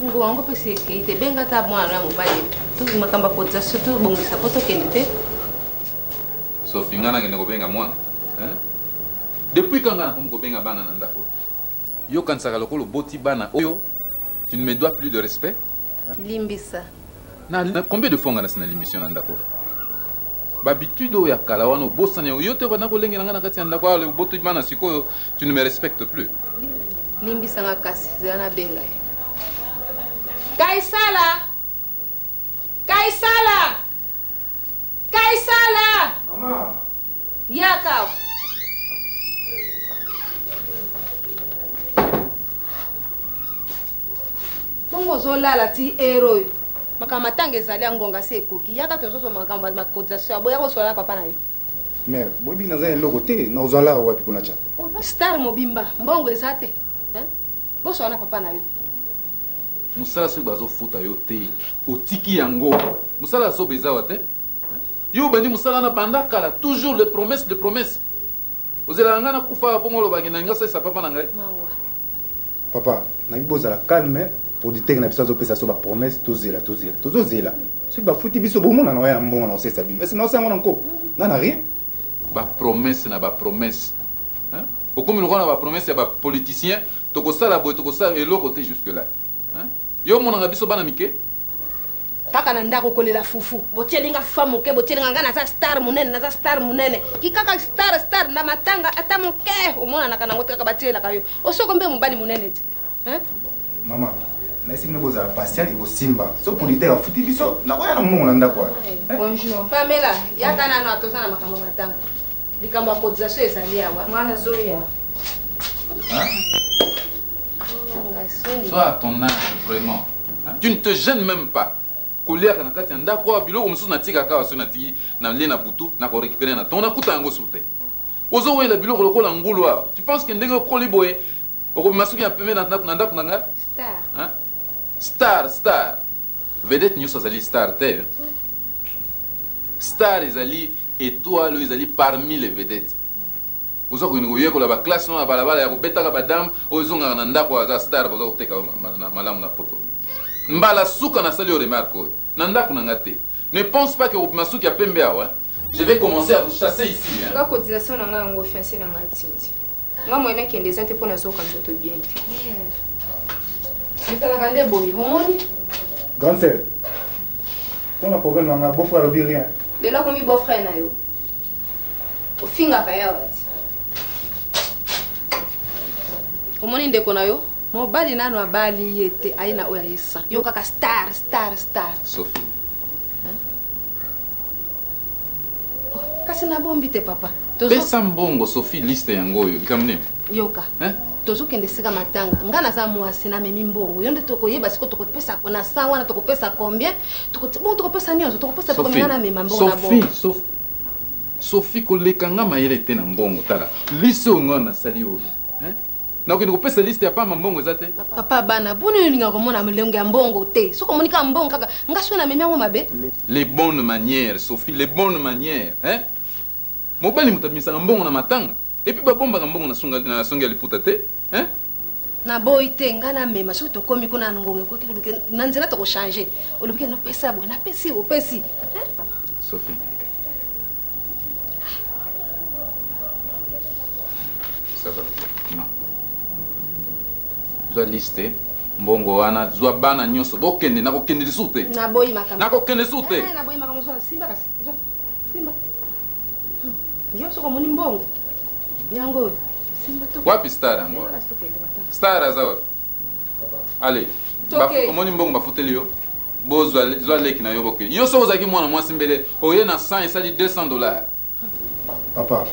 Ngo pesi ke ite benga ta mwana mobali. Tu makamba kota surtout bongisa poto kenite. Sophie ngana kende ko benga mwana. Hein? Depuis quand ngana ko benga bana na ndako. Yo kansaka lokolo boti bana oyo. Tu ne me dois plus de respect? Limbisa. Na combien de fois ngana sina l'émission na ndako? Babitude ya kala wana bosana yo te bana ko lengi ngana kati ndako ale boti bana siko tu ne me respectes plus. Limbisa nga kasi zana benga. Kaisala! Kaisala! Kaisala! Mama! Yakao! Bongo zolala ti ero. Makama tange zali ngonga se koki. Yaka tozo makamba makotisation aboya ko sola papa na yo. Mais bobi na za loko te na ozala wapi kuna cha. Star mobimba mbongo ezate. Hein? Bo sola papa na yo. Musala so bazo futa yo te. Otiki yango. Musala so bezawa te. Yo bandi musala na banda kala toujours les promesses. Ozela ngana kufa pongolo bakina ngasa sa papa na ngai. Mawa. Papa, na bozala calme pour dire que na biso zo pesa so ba promesse tozela. Tozozela. Si ba futi biso bo mona na ya mbongo na osesa bino. Est-ce que na osa ngona nko? Na rien. Ba promesse na ba promesse. Hein? Au comme le roi na ba promesse ya ba politicien, toko sala boy toko sala eloko te jusque là. Hein? Yo mona biso bana mike. Kaka na ndako kolela fufu. Botielinga famu ke botielinga ngana za star munene. Kikaka star na matanga ata moke. Omona na kana ngote kaka batiela kayo. Osoko mbe mubali munene ti. Hein? Mama, na isi mne bozala patient et simba. So politaire futi biso na koya na mbongo na ndako. Bonjour. Pamela, yaka na no atoza na makambo matanga. Likambo cotisation ezali awa. Mwana zoya. Hein? Sois à ton âge, vraiment. Hein? Tu ne te gênes même pas. Kolia kana kati ndako biloko mususu na tika kawa so na tiki na lena butu na ko récupérer na tona kuta yango sute. Ozo wela biloko lokola ngulu wa. Tu penses que ndenge ko liboye oko masuki ya pembe na ndako nanga? Star. Hein? Star. Vedette nyoso azali star te. Star ezali étoile ezali parmi les vedettes. Ozo ko ngo yeko la ba classe na balabala ya ko betaka ba dame ozo nga na ndako za star bozo teka malamu na poto. Mbala suka na sali o remarque. Nanda kunangate. Ne pense pas que Masuki a pembe awa. Je vais commencer à vous chasser ici. La cotisation na nga ngo fiancé na nga tindi. Nga moyena kende zate pona zoka nzoto bien. C'est la grande boy. Homoni? Grande sœur. On a problème na nga beau-frère obi rien. De là komi beau-frère na yo. O finga ka ya wati. Homoni ndeko na yo? Mobali nano abali yete aina oya yesa. Yo kaka star. Sophie. Hein? Oh, kasi na bombi te papa. Pesa mbongo Sophie liste yango yo bikamne. Yoka. Hein? Tozo kende sika matanga. Ngana za mwasi na memi mbongo. Yonde toko yeba siko toko pesa kona sawa na toko pesa combien? Toko pesa nyozo, toko pesa toko ngana mema mbongo na bongo. Sophie kolekanga mayele te na mbongo tala. Liste ngona sali yo. Hein? Na ukini kupesa liste ya pamba mbongo ezate? Papa bana, buni ninga komona mlengo ya mbongo te. Soko monika mbongo kaka. Ngaso na memi yango mabe. Les bonnes manières, Sophie, les bonnes manières, hein? Mobali mutabimisa mbongo na matanga. Et puis babomba mbongo na songa liputa te, hein? Na boy te ngana mema so to komi kuna ngonge ko na nzela to ko changer. Olobike no pesa bo na pesi o pesi. Hein? Sophie. Ça va. Non. Zwa liste mbongo wana zwa bana nyoso bokende na kokende lisute. Na boy makama. Na kokende sute. Na boy makama so simba kasi. Simba. Ndio soko moni mbongo. Yango. Simba to. Wapi star yango? Star azawa. Allez. Moni mbongo bafuteli yo. Bo zwa leki na yo bokende. Yo so ozaki mwana mwasi mbele oye na 100 esali $200. Papa.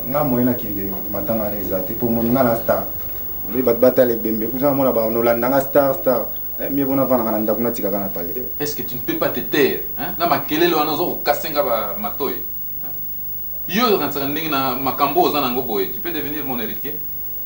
Nga moyena kende matanga na ezate pour mon nga na star. Le batata les bembe kuza mona ba onolanda nga star. Mieux vaut n'avoir un anda kuna tika kana parler. Est-ce que tu ne peux pas te taire, hein? Na makelele wana zo kasenga ba matoy. Yo quand ça ndingi na makambo za nango boy, tu peux devenir mon héritier.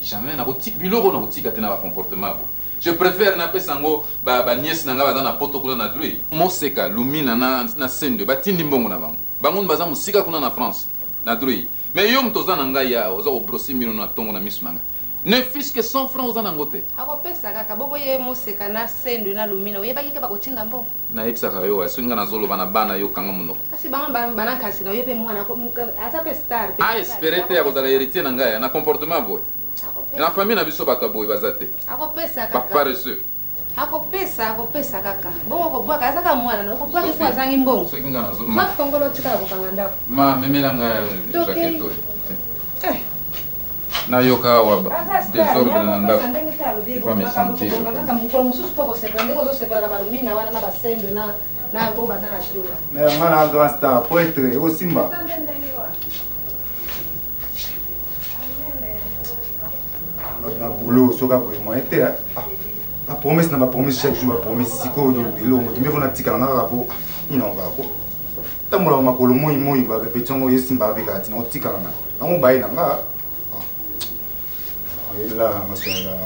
Jamais na botik biloko na botika te na ba comportement bo. Je préfère na pesango ba nièce nanga baza na poto kula na drui. Moseka lumina na sende batindi mbongo na bango. Bango baza musika kuna na France na drui. Mais yo mtoza nanga ya oza ko brosser mino na tongo na mismanga. Ne fiche que 100 francs aux anangote. Akopesa kaka boko ye moseka na sendo na lumina oyebaki ke bakotinda mbo. Na ipsaka yo asunga na zolo bana bana yo kanga muno. Kasi bana kasi na yepe mwana asa pe star. Ah esperete ya kozala héritier na ngaya na comportement boy. Na famille na biso bato boy bazate. Akopesa kaka. Pas paresseux. Akopesa kaka. Bongo ko bwaka asa ka mwana no ko bwaka kwa zangi mbongo. So kinga na zolo. Ma kongolo tikala ko kanga ndako. Ma memela ngaya jaketo. Na yoka wa desordre na ndako. Kwa mesanti. Mais on a un grand star, poète, au Simba. Na boulot, soka boy moi était la promesse n'a pas promis chaque jour, la promesse siko do lo mo mais vona tika na rapo ina nga ko. Tamula makolo moi ba répétition ngo Simba avec ati na tika na ngo bayi na nga. Là, mashallah.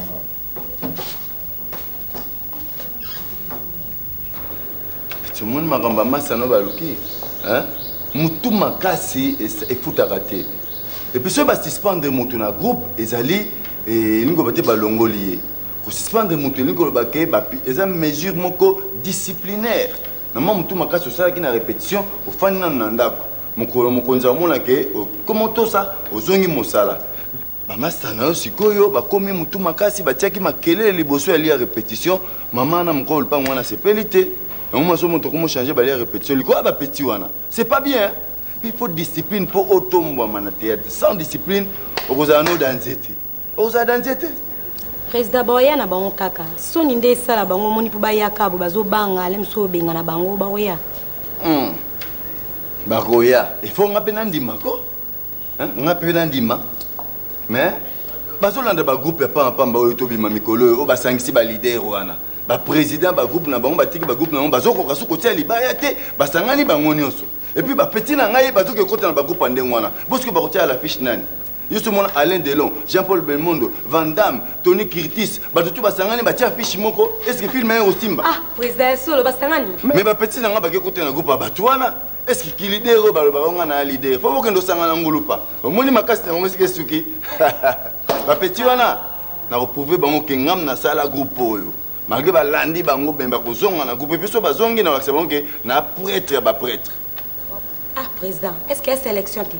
Tout le monde m'a dit que je suis hein? Moutou makasi et fout à rater. Et puis, si on suspendre mon groupe, ils allaient et nous avons été balongolier. Pour suspendre mon nous avons mesure disciplinaire. Normalement, moutou makasi c'est qui na répétition au fan nandako. Mon konza mona ke comment tout ça aux zongi mosala. Maman stana sikoyo ba komi mutu makasi ba tiaki makelele liboso ya lia répétition maman na mko ulpa mwana sepelité on m'a somo to comment changer ba lia répétition liko ba petit wana c'est pas bien il faut discipline pour otombo mana théâtre sans discipline okoza no danzete oza danzete président boya na bango kaka soni nde sala bango moni po ba yaka bo bazo banga lem so benga na bango ba oya ba roya il faut ngapena ndima ko hein ngapena ndima mais bazolanda ba groupe pa pamba oyo tobima mikolo o basangisi ba leader wana ba président ba groupe na bango batiki ba groupe na bango bazoko kasu kotia libaya te basangani bango nyonso et puis ba petit na ngai bazoke kota na ba groupe ande ngwana boske ba kotia la fiche nani yusu mona Alain Delon Jean-Paul Belmondo Van Damme Tony Curtis batutu basangani batia fiche moko est-ce que film est au Simba président solo basangani mais ba petit na nga ba ke kota na groupe ba tuana est-ce que qui leader au balo ba ngana leader faut que ndo sangana ngulupa omoni makasi na ngomisi kesuki ba petit wana na reprouver bango ke ngam na sala groupe oyo malgré ba landi bango bemba ko zonga na groupe biso ba zongi na bakse bango ke na prêtre ba prêtre président est-ce que sélection ti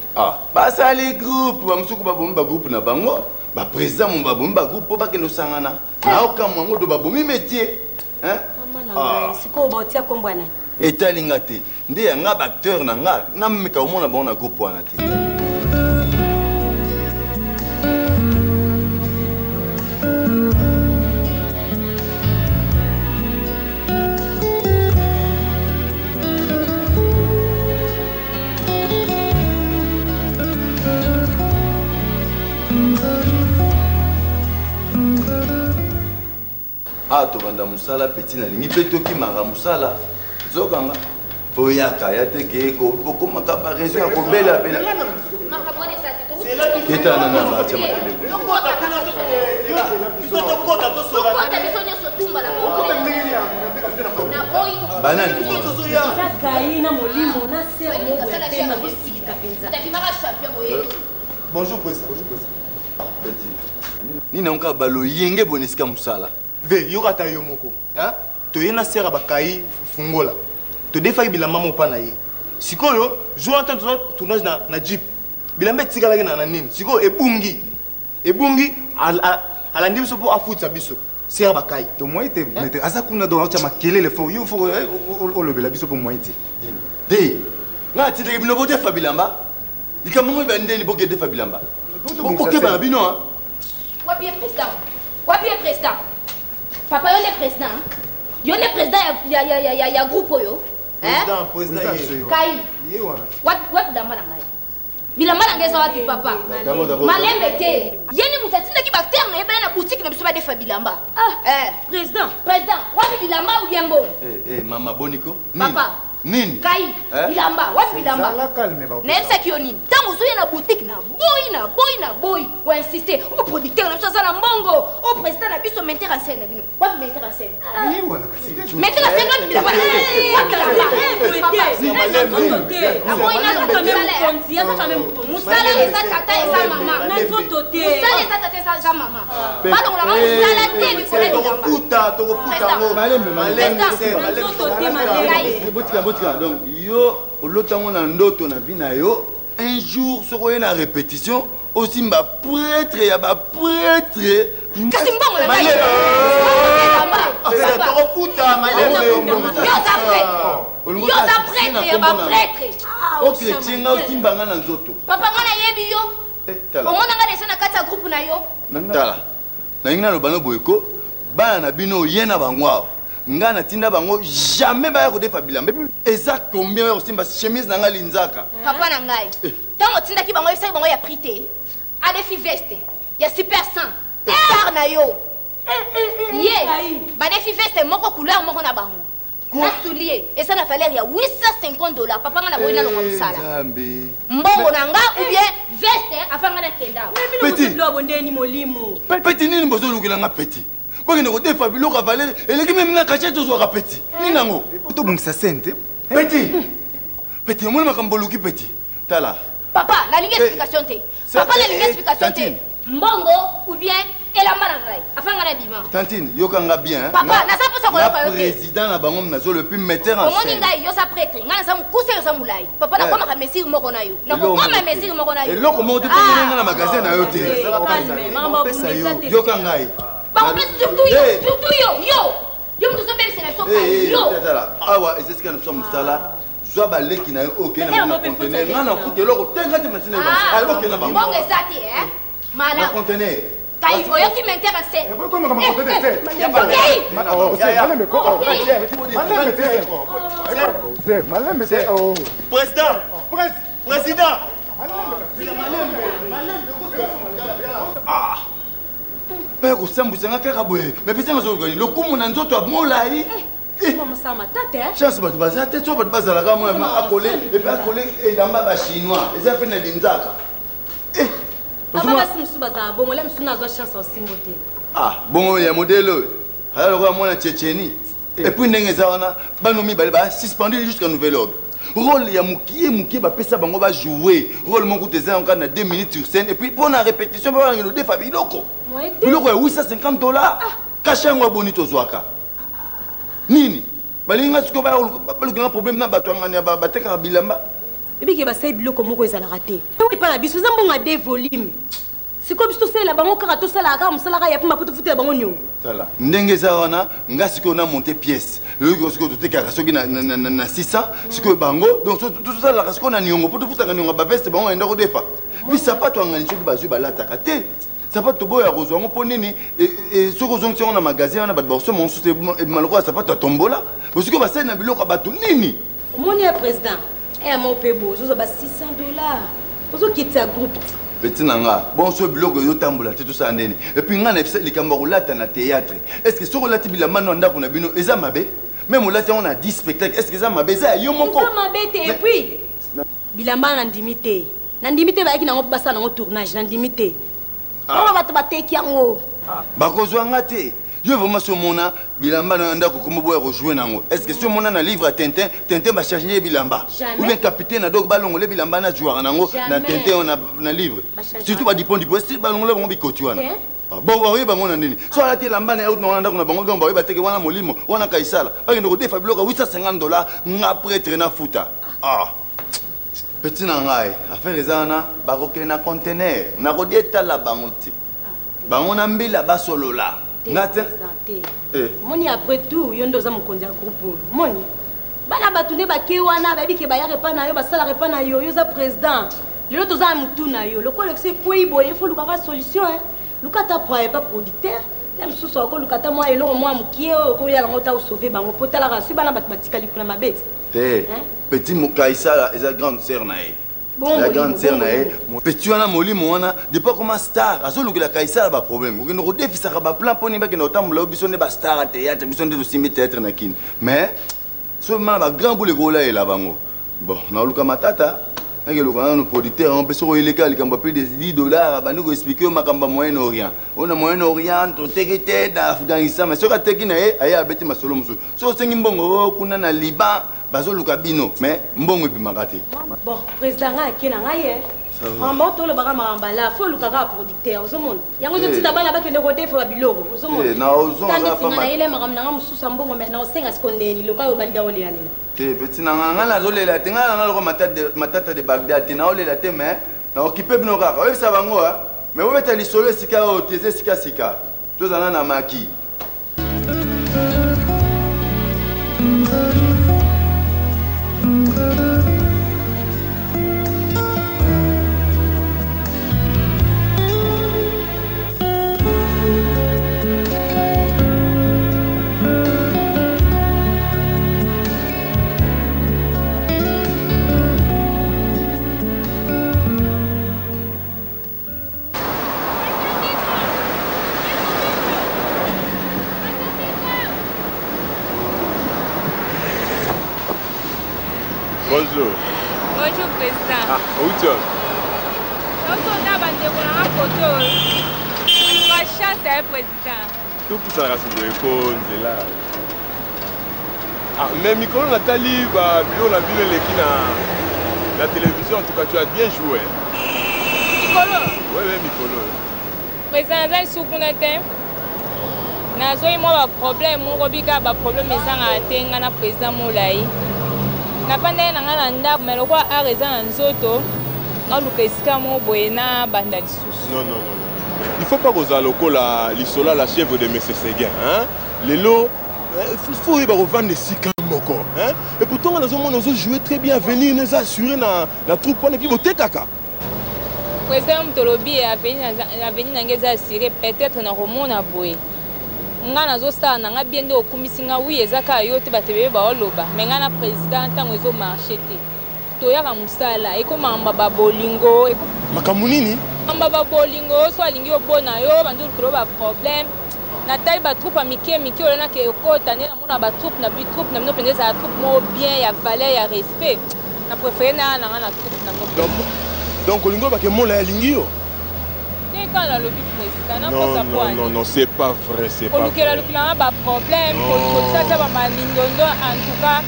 ba sali groupe ba musuku ba bomba groupe na bango ba président mon ba bomba groupe ba ke ndo sangana na okamwa ngo do ba bomi métier hein mama na siko ba tia kombwana etalinga te nde yanga ba acteur na nga na meka omona ba na groupe wana te to banda musala petit na lingi peto ki mara musala zokanga fo yaka ya te ke ko boko makaba raison ya ko bela bela eta na na ba chama tele banani kaina molimo na sermo ya tema visita penza bonjour président petit ni na nka balo yenge bonesika musala ve yokata yo moko hein to yena sera bakai fungola to defa bilamba mo pa na ye sikoyo jour en temps tournage na jeep bilamba tikala na nini sikoyo ebungi ala ndimso po afuta biso sera bakai to moi te mettre asa kuna do acha makelele fo yo fo o lobela biso po moi te de na ti de bino bote fa bilamba likamongo ba ndeni boke de fa bilamba boke ba bino wapi président papa yo le président yo le président ya groupe yo président kai what damba na ngai bilamba na ngai zawati papa malembe te yeni mutatina ki bacteur na yeba na boutique na biso ba defa bilamba président wapi bilamba ou bien bon mama boniko papa nini kai bilamba wapi bilamba la calme ba na yebisa ki yo nini ntango ozoya na boutique na boy o insiste o producteur na biso aza na mbongo o président na biso metteur en scène na bino wapi metteur en scène metteur en scène wapi bilamba musala eza tata eza mama musala ça maman. Balo la la télé pour les donc yo olotango na ndoto na bina yo un jour soko na répétition aussi mba prêtre ya ba prêtre kasi mbongo la papa ngana yebi yo omona nga desa na kati ya groupe na yo tala na ingina lo bano boyeko bana na bino yena bangwa nga na tinda bango jamais ba ko defa bilamba eza combien ya kosimba chemise na nga linzaka papa na ngai tango tinda ki bango yesa bango ya prité a defi veste ya super 100 star na yo ye ba defi veste moko couleur moko na bango na soulier et ça na valeur ya $850 papa nga na boina lo komsala mbongo na nga ou bien veste afanga na kenda petit lo bondeni molimo petit nini bozo lukila nga petit bokende ko defa biloko a valeur eleki même na cachet to zo petit ni nango to bongisa sente petit omoni makambo luki petit tala papa na lingi explication te papa na lingi explication te mbongo ou bien elamba na ngai afanga na bima tantine yokanga bien papa na sa posa ko yoka président na bango nazo le plus metteur en scène omoni ngai yo sa prêtre ngana sa mukuse yo sa mulai papa na koma ka mesir moko na yo na koma mesir moko na yo eloko mo te pona na magasin na yo te yokanga ai ba ko surtout yo mtu so bebe c'est la soka yo tala awa est-ce que nous sommes sala soit baleki na yo OK na conteneur ngana kuté loko tenga te maintenant ba OK na ba mbongo ezati mala conteneur kai oyo qui m'intéresse pourquoi me raconter des président pe ko sambusanga kaka boye mais pesa ngazo ngani lokumu na nzoto amolai Maman ça ma tête chance bato baza te so bato bazala ka mona akole et puis akole elamba ba chinois eza pe na linzaka papa basi musuba za bongo le musuna zo chance aussi mbote bongo ya modelo hala ko mona Tchétchénie et puis ndenge za wana banomi bale ba suspendu jusqu'à nouvel ordre rôle ya mukie ba pesa bango ba jouer rôle moko teza encore na 2 minutes sur scène et puis pour la répétition ba ngelo defa biloko biloko ya $850 caché ngo bonito zwaka nini balinga siko ba lukinga problème na bato ngani ba bateka bilamba ebiki ba sai biloko moko ezala raté oui pas na biso zambonga des volumes siko biso sela bango kaka to sala ka musala ka ya pima poto futa bango nyo tala ndenge za wana nga siko na monter pièce le siko to teka soki na 600 siko bango donc tout ça la siko na nyongo poto futa nyongo ba veste bango enda ko defa puis sapato ngani soki bazui balata kate sapato boya kozwa ngo ponini et soko zongi on na magasin na bato so monso c'est maloko sapato tombola parce que ba sai na biloko bato nini moni ya président mon pebo zo ba $600 ozo kitsa groupe petit nanga bon so biloko yo tambola te tout ça ndeni et puis ngana likambo kolata na théâtre est-ce que soko lati bilamba no ndako na bino eza mabe même olati on a 10 spectacles est-ce que eza mabe eza yo moko eza mabe te et puis bilamba na ndimité ba yaki nango basa nango tournage na ndimité on va te bateki yango bakozwa ngate yo vraiment sur mona bilamba na ndako comme boya rejouer nango est-ce que sur mona na livre Tintin ba changer bilamba ou bien capitaine na dog balongole bilamba na joueur nango na Tintin on na livre surtout ba dipon style balongole bango bikoti wana bon oui ba mona nini so ala te lamba na out na ndako na bango donc ba bateki wana molimo wana kaisala ba ngendo ko defa biloko $850 nga prêtre na futa petit nangai affaire ezana ba ko na conteneur na ko dieta la bango ti bango na mbila ba solola ngate moni après tout yo ndo za mokonzi ya groupe moni bana batunde bake wana babike bayare pa na yo basala repa na yo yo za président lelo toza mutu na yo le collection quoi boye il faut luka solution lukata pas producteur la msusu ko lukata moi eloko moi mukie ko yala ngota sauver bango potala rasu bana batika likuna mabete petit Mukaisa est la grande sœur nae la grande sœur nae mon petit wana molimo wana depuis comment star azolu que la Kaisa ba problème ko no defisa ka ba plan poni ba ke no tamula biso ne ba star théâtre biso ne do simbi théâtre na kin mais so mana ba grand boule ko la ela bango bon na luka matata ngeke luka no producteur on peut so eleka likambo plus de $10 ba nous expliquer au makamba Moyen-Orient on a Moyen-Orient to tekete da Afghanistan mais so ka tekina aya beti masolo muso so sengi mbongo kuna na Liban bazo luka bino mais mbongo bimaka te bon président nga kina nga ye Mamba to le baka mamba la faut le kaka producteur ozomona. Yango to tita bana bakende ko defa biloko ozomona. Na ozonga pa ma. Ile makam nanga mususa mbongo me na osenga skondeni loka yo banda ole yanela. Petit nanga na zolela te ngala na loko matata de Bagdad na olela te mais na occupé bino kaka. Oyo sa bango mais vous mettez l'isolo sika o teze sika. Deux ans na maki. Bonjour. Bonjour, président. Ah, où tu es? On a bandé pour un photo. On va chasser, président. Tout pour ça, c'est le c'est là. Ah, mais Mikolo Nathalie, on a vu la télévision, en tout cas, tu as bien joué. Mikolo? Oui, Mikolo. Président, j'ai soukounete. Nazo moi problème, mon robika problème mais ça a président Moulaï. Na pande na ngana ndako mais lokwa a raison nzoto na lukesika mo boyena banda lisusu. Non. Il faut pas que lokola lisola la chèvre de M. Seguin, hein? Lelo il faut y revendre sika moko, hein? Et pourtant on a joué très bien, venir nous assurer la troupe et puis voter kaka. Président Mtolobi a venu ngeza assurer peut-être na romona boy. Ngana zo sta na ngabiende okumisinga wi ezaka yote batebe ba oloba mengana président tango ezo marché te to yaka musala eko mamba ba bolingo makamunini mamba ba bolingo so alingi obona yo bandu ko ba problème na taille ba troupe mike olana ke ekota ne na mona ba troupe na bi troupe na mino pendeza troupe mo bien ya valeur ya respect na préféré na troupe na no donc olingo ba ke mola ya lingi yo. Non, c'est pas vrai, c'est pas vrai. On a pas problème, ça va malindondo en tout cas.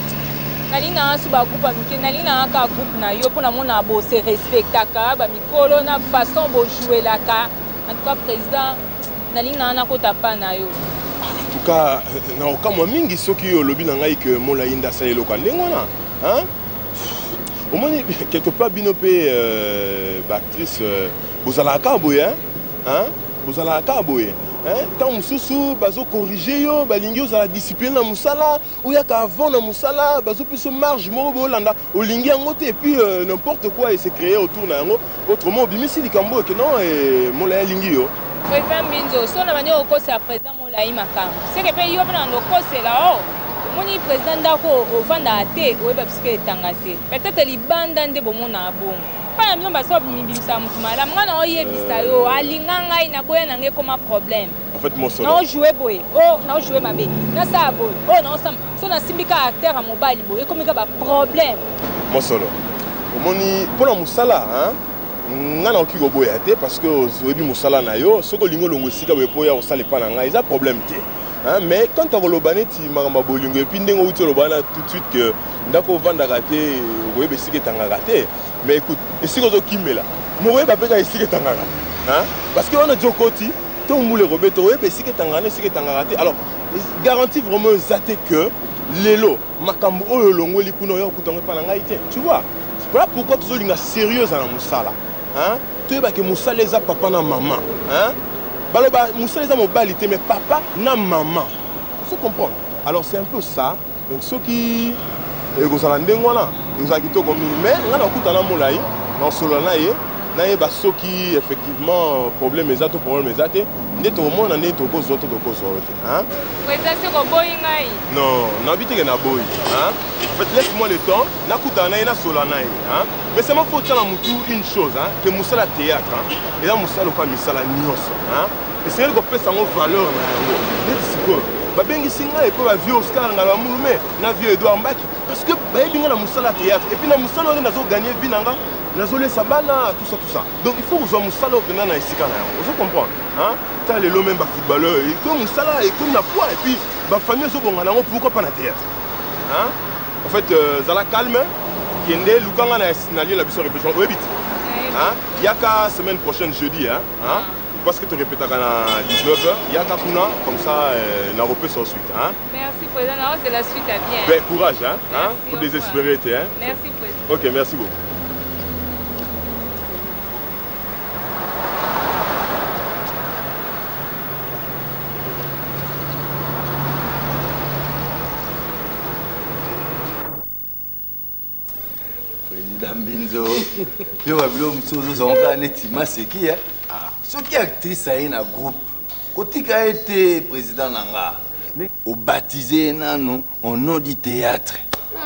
Nalina suba groupe amike nalina ka groupe na yo pour na mona bo se respectaka ba mikolo na façon bo jouer la ka. En tout cas président nalina na kota pa na yo. En tout cas na okamwa mingi soki yo lobi na ngai que mola inda sa eloko ndengona, hein? Au moins quelque part binopé actrice vous allez à Kaboye, hein? Vous allez à Kaboye. Tant que bazo corriger yo, balingi za la discipline na musala, ou ya ka avant na musala, bazo plus marge mo bolanda, o lingi ngote et puis n'importe quoi et se créer autour na ngo. Autrement bimisi likambo que non et mola lingi yo. Président Binzo, so na mani oko se président mola makam. C'est que pe yo na ndoko se là oh. Moni président ndako ovanda ate, o ba biske tangate. Peut-être libanda nde bomona bon. Pas bien parce que mibimisa mutumala mwana oyebisa yo alinganga ina boya nange comme problème en fait mon solo non jouer boy oh non jouer mabe na ça boy oh non ça so na simbika acteur à mobile boy comme ka ba problème mon solo omoni pona musala hein ngana okiko boya te parce que oyebi musala na yo soko lingo longo sika boya osala pa na nga eza problème te hein mais quand on lobane ti makamba bolingo et puis ndengo uti lobana tout de suite que ndako vanda raté oyebe sika tanga raté. Mais écoute, et si on a Kimela, moi je vais ici que Tangara, hein? Parce qu'on a dit côté, tout le monde Roberto, et si que Tangara, si que Tangara. Alors, garantit vraiment zaté que l'élo, Makambo, le longo, les coups, tu vois? Voilà pourquoi tu es sérieux dans la Moussala, hein? Tu es que Moussala les a papa na maman, hein? Baloba Moussala les a mobilité, mais papa na maman. Tu comprends? Alors c'est un peu ça. Donc ceux qui et vous allez ndengwana vous avez quitté comme mais ngana okutana molai na solo na ye ba soki effectivement problème ezate problème ezate ndeto mona ndeto ko zoto hein président c'est ko boy ngai non na bitike na boy hein en fait laisse-moi le temps na kutana na solo na hein mais c'est ma faute na mutu une chose hein que musala théâtre hein et là musala ko misala nyonso hein et c'est elle ko pesa mo valeur na yango ndeti babengi singa et puis ba vieux Oscar ngala mulume na vieux Edouard Mbaki parce que baebinga na musala théâtre et puis na musala on nazo gagner vie nanga nazo le sabana tout ça donc il faut que vous musala venant na esika na yango vous comprenez hein ta les lots même ba footballeur et comme musala et comme na poids et puis ba famille zo bonga nango pourquoi pas na théâtre hein en fait zala calme kende lukanga na lieu la biso répétition obit Hein? Yaka semaine prochaine jeudi, hein? Hein? Parce que tu répètes à 19h, Yaka Kuna, comme ça, on repère sur suite. Hein? Merci, président. C'est la suite à bien. Ben, courage, hein? Merci, Hein? Pour désespérer, hein? Merci, président. Ok, merci beaucoup. Président Binzo, yo babilo msozo zonka neti maseki hein. Soki actrice aye na groupe, kotika été président nanga. Au baptisé nano au nom du théâtre.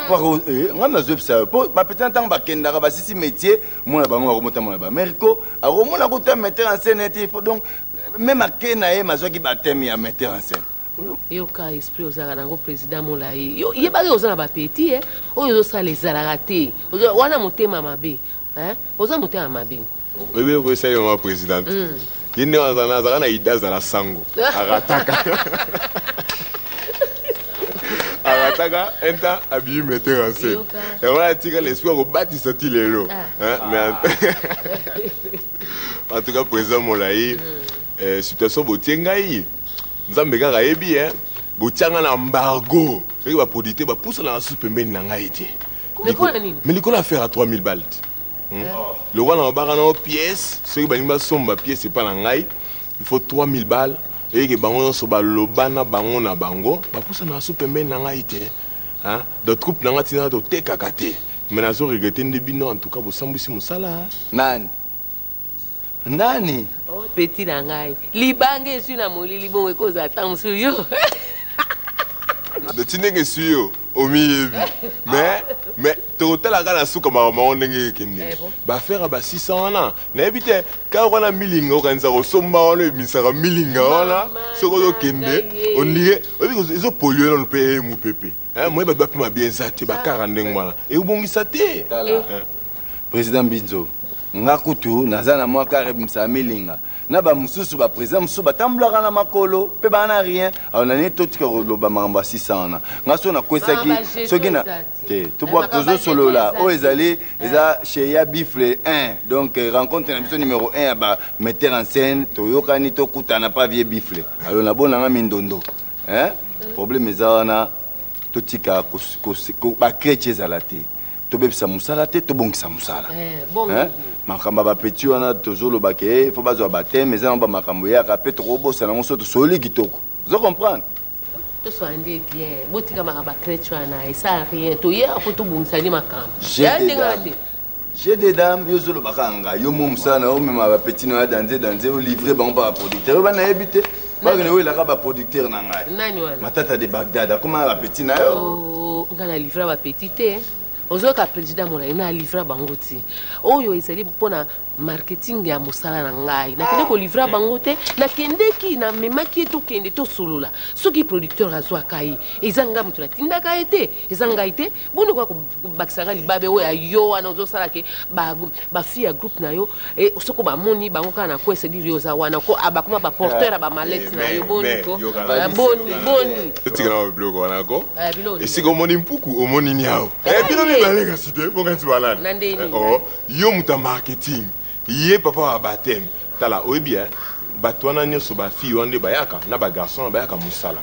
Nga nazo psa po ba petit temps ba kendaka ba sisi métier, mona bango remonta mona ba Merco, a remona ko ta metteur en scène et donc même à Kena mazo ki baptême ya metteur en scène. Yo ka esprit ozaka nango président Molayi. Yo yebaki ozana ba petit oyo osa les alagate. Wana motema mabe. Hein? Oza motema mabe. Oui, oui, c'est le président. Il n'y a pas de sango. Arataka, un temps habillé metteur en scène. Et on a tiré l'espoir au bâti sorti les lots. En tout cas, président Molayi, situation botiengaï. Nous avons bien raébi, hein. Botianga l'embargo. C'est que va producteur va pousser la soupe mais n'a été. Mais l'école a fait à 3000 balles. Le roi n'a pas de pièces, ceux qui ont sombre pièces, c'est pas l'angaï. Il faut 3000 balles. Et que bango so ba lobana bango na bango, ba poussa na soupe mbe na ngaite. Hein? De troupes na ngati na to tekakate. Mais na zo regretter ndebino en tout cas bo sambisi musala. Nani? Nani? Petit na ngai. Libange su na molili bon ekoza tamsu yo. De tinenge suyo. Omiyebi. Mais tu as la soupe comme on va faire 600 ans. N'habite quand on a millinga organiser au somba on le misara millinga là. Ce qu'on kende on dirait ils ont pollué dans le pays mon pépé. Hein moi ba pas bien zati ba 40 ngwana. Et ubongisa te. Président Binzo. Ngakutu nazana moi carré misara millinga. Na ba mususu ba président mususu batambulaka na makolo pe bana rien on a tout que loba mamba 600 na ngaso na kwesaki soki na te to bois tozo solo là o ezali eza chez ya bifle 1 donc rencontre na biso numéro 1 ba metteur en scène to yokani to kutana pas vie bifle alors na bona nga mindondo hein problème ezana to tika ko ba créer ezalate to bebisa musala te to bongisa musala hein makamba ba petit wana tozolo bake faut bazwa baptême mais on ba makambo ya ka petro bosa na moso to soli kitoko vous comprenez to so ande bien botika makamba chrétien na ça rien to ya ko to bungisa ni makambo j'ai des dames yo zolo bakanga yo mo musana o mema ba petit na danser au livrer ba on ba producteur ba na habiter ba ne o la ba producteur na ngai nani wana matata de Bagdad comment ba petit na yo ngana livrer ba petit te ozoka président Molayi na livra bango ti oyo ezali mpona marketing ya mosala na ngai nakende ko livra bango te nakendeki na memaki to kende to solola soki producteur azwaka ye ezanga mutu natindaka ye te ezanga ye te bono kwa bakisanga libabe oyo ayo wana ozosala ke bafille ya groupe na yo soko bamoni bango kaka na kwese diri oza wana ko abakoma baporteur ya bamalete na yo boni ko boni tika na bloko wana ko esika omoni mpuku omoni niao bino mibalenga site bonganti balana yo muta marketing yé papa wa baptême tala oyebi hein bato wana nyonso ba fille wande bayaka na ba garçon bayaka musala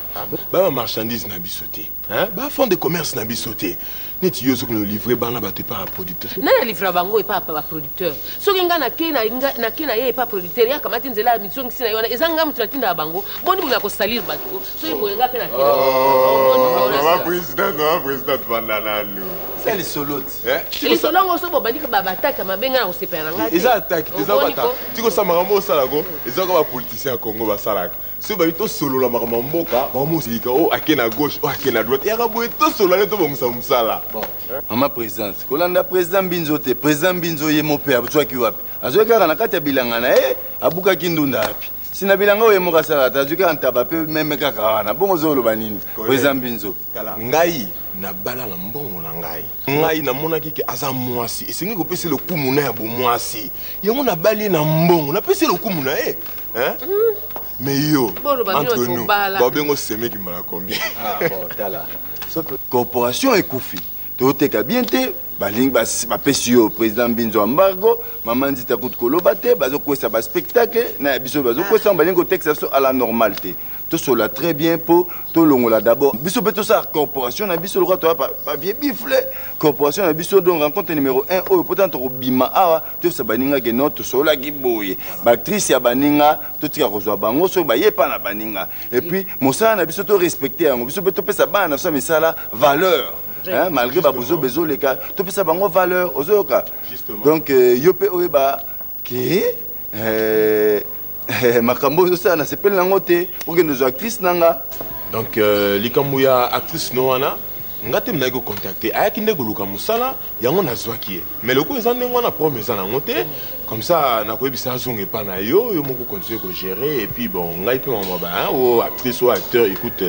ba marchandise na bisoté hein ba fond de commerce na bisoté neti yo soki no livrer bana bato pas producteur na livrer bango et pas producteur soki nga na kena ye pas producteur ya kamati nzela mission kisina yona ezanga mutu natinda bango boni bula ko salir bato soki boyenga pe na kena président bandanano c'est les solots les solots on se bobandi ka babataka mabenga na osepera nga te eza attaque eza bata tiko sa makambo sala ko eza ko ba politicien Congo basalaka so ba to solo la makambo mboka ba mo sika o akena gauche o akena droite ya ka boye to solo le to bomsa musala bon mama présidence kolanda président Binzo te président Binzo ye mo pe abutwaki wapi azoka na kati ya bilanga na abuka kindunda api sina bilanga o ye mo kasala tazuka antaba pe meme kaka wana bongo zolo banini président Binzo ngai na bala na mbongo na ngai na monaki ke aza mwasi esengi ko pese le kumu na ya bo mwasi yango na bali na mbongo na pese le kumu na hein mais yo entre nous ba bengo seme ki mala combien bon tala corporation ekufi to teka bien te balingi bapesi yo président Binzo embargo mama nzita kutu koloba te bazokwesa baspectacle na biso bazokwesa balingi kotexte so à la normalité tout cela très bien pour tout longola d'abord biso beto sa corporation na biso lokwa to pa vie bifle corporation na biso donc rencontre numéro 1 oyo pourtant to bima awa to sa baninga ke note sola ki boye ba actrice ya baninga to tika kozwa bango so ba yepa na baninga et puis mosala na biso to respecter yango biso beto pesa bana sa misala valeur. Hein, malgré babuzo bezo les cas, tu peux savoir valeur aux autres. Donc yope oeba qui makambo ça na s'appelle langote pour que nos actrices nanga. Donc likambuya actrice noana ngate mna go contacter ayaki ndeko luka musala yango nazwaki mais loko ezande ngona promesse na ngote comme ça na koyebisa zonge pa na yo moko continuer ko gérer et puis bon ngai pe mama ba o actrice ou acteur écoute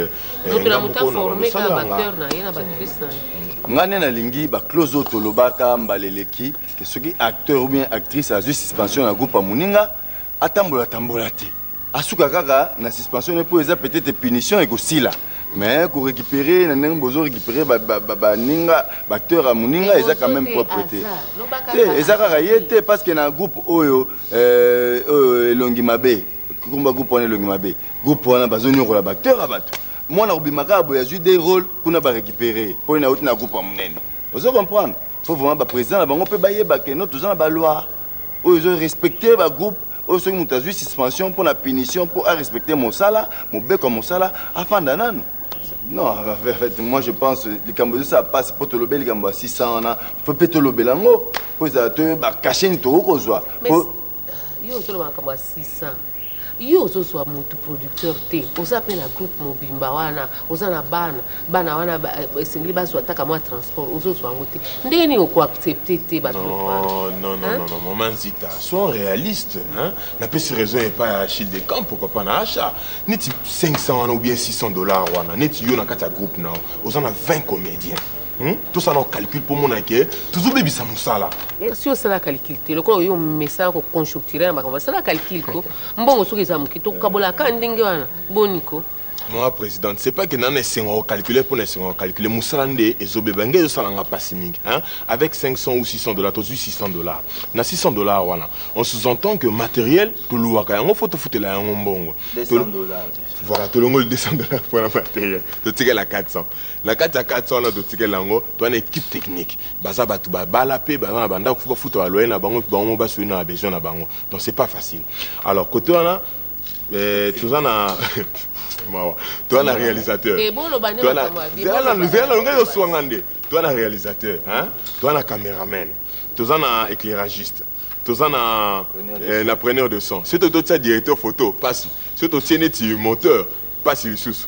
ngane na lingi ba close auto lobaka mbaleleki que ce qui acteur ou bien actrice a juste suspension na groupe muninga atambola te asuka kaka na suspension ne peut peut-être punition et aussi là. Mais pour récupérer, nous récupérer ninga acteur à muninga, ils ont quand même propreté. Ils ont réalité parce qu'il y a un groupe oyo Longimabe, comme groupe on est Longimabe, groupe on a besoin de la acteur à battre. Moi na ubimaka boya joué des rôles qu'on a récupérer pour une autre na groupe munene. Vous comprenez? Faut vraiment ba président na bango pe baye ba que nous tous na ba loi. Ils ont respecté ba groupe. Au second, tu as eu suspension pour la punition pour respecter mon salaire, mon bec comme mon salaire, afin d'anan. Non, en fait, moi je pense que les Cambodgiens ça passe pour te lever les Cambodgiens 600 ans, faut peut te lever l'ango, pour te cacher une tour aux oies. Mais yo te le Cambodgien 600. Yo zo so mutu producteur te oza pe na groupe mobimba wana oza na bana wana singli bazo ataka moi transport ozo so ngote ndenge ni ko accepter te ba non maman zita sois réaliste hein na pesi raison et pas Achille de camp pourquoi pas na achat neti 500 ou bien $600 wana neti yo na kata groupe na oza na 20 comédiens. Tout ça on calcule pour mon acquis toujours bébé ça musala si on sala calcul te loko yo message ko construire na ba sala calcul ko mbongo soki za mukito kabola ka ndenge wana boniko. Moi président c'est pas que nan essayons calculer pour essayer calculer musala ndé ezobe bangé yo sala nga passiming hein avec 500 ou $600 to $600 na $600 wana on sous-entend que matériel to luaka yango faut te foutre la yango mbongo $200 voilà tout le monde $200 pour la matériel to ticket la 400 la 400 na to ticket lango to une équipe technique baza batu ba balapé ba banda ko foutre ba loyer na bango bango ba souina na besoin na bango donc c'est pas facile alors côté wana tout ça na toi un réalisateur toi un réalisateur hein toi un caméraman toi un éclairagiste toi un preneur de son c'est toi directeur photo passe c'est toi un monteur passe sous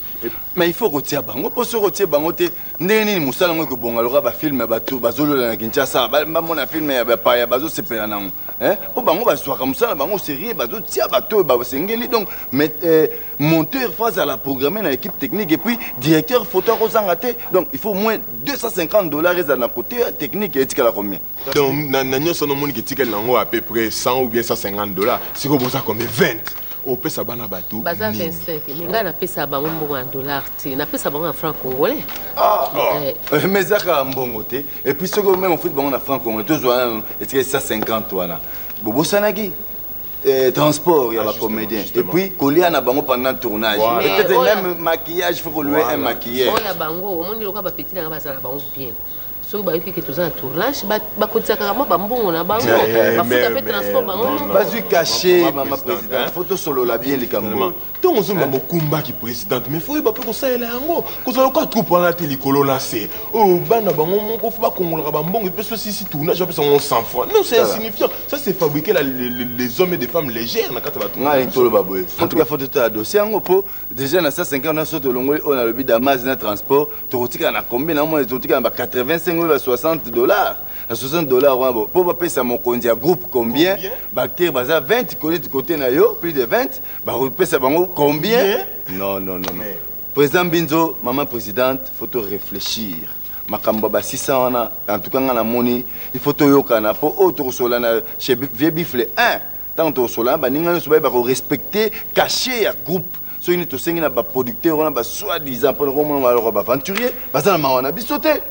mais il faut retirer bango pour se retirer bango te ndeni musala ngo ko bonga loka ba film ba to bazolola na Kinshasa ba mona film ya ba ya bazo sepela nango hein o bango ba soaka musala bango sérieux bazo tia ba to ba sengeli donc mais monteur face à la programmer na équipe technique et puis directeur photo ko zangate donc il faut au moins $250 eza na côté technique et tika la combien donc na nyoso no moni ke tika nango à peu près 100 ou bien $150 si ko boza combien 20 au pesa bana batu baza 25 mais nga na pesa bango mbongo en dollar ti na pesa bango en franc congolais mais zaka mbongo te et puis ce que même en foot bango na franc congolais tous wana et 150 wana bobo sanaki transport il y a la comédien et puis colia na bango pendant le tournage peut-être même maquillage faut louer un maquilleur oya bango omoni loka ba petit na baza na bango bien so ba yoki ke toza tournage ba kotsaka kama ba mbongo na bango ba futa pe transport bango pas du caché maman président photo solo la bien les cambo donc on zomba mokumba qui présidente mais faut ba pe ko saela yango ko zo ko troupe na te likolo na se oh bana bango moko faut ba kongola ba mbongo parce que si tournage on peut 100 francs non c'est insignifiant ça c'est fabriquer les hommes et des femmes légères na kata ba tout ngai tolo baboy en tout cas faut te dossier yango po déjà na 150 na soto longo on a le bid d'Amaz na transport to rotika na combien na moi to rotika na 85 à $60 à $60 pour payer ça mon compte groupe combien bactéries baza 20 côté na yo plus de 20 ba payer ça bango combien non président Binzo maman présidente faut te réfléchir makambo ba 600 wana en tout cas na moni il faut to yokana po autre sola na chez vieux bifle 1 tant to sola ba ninga so ba respecter cacher ya groupe so ini to sengi na ba producteur wana ba soi-disant pour le roman ba aventurier baza na mawana bisote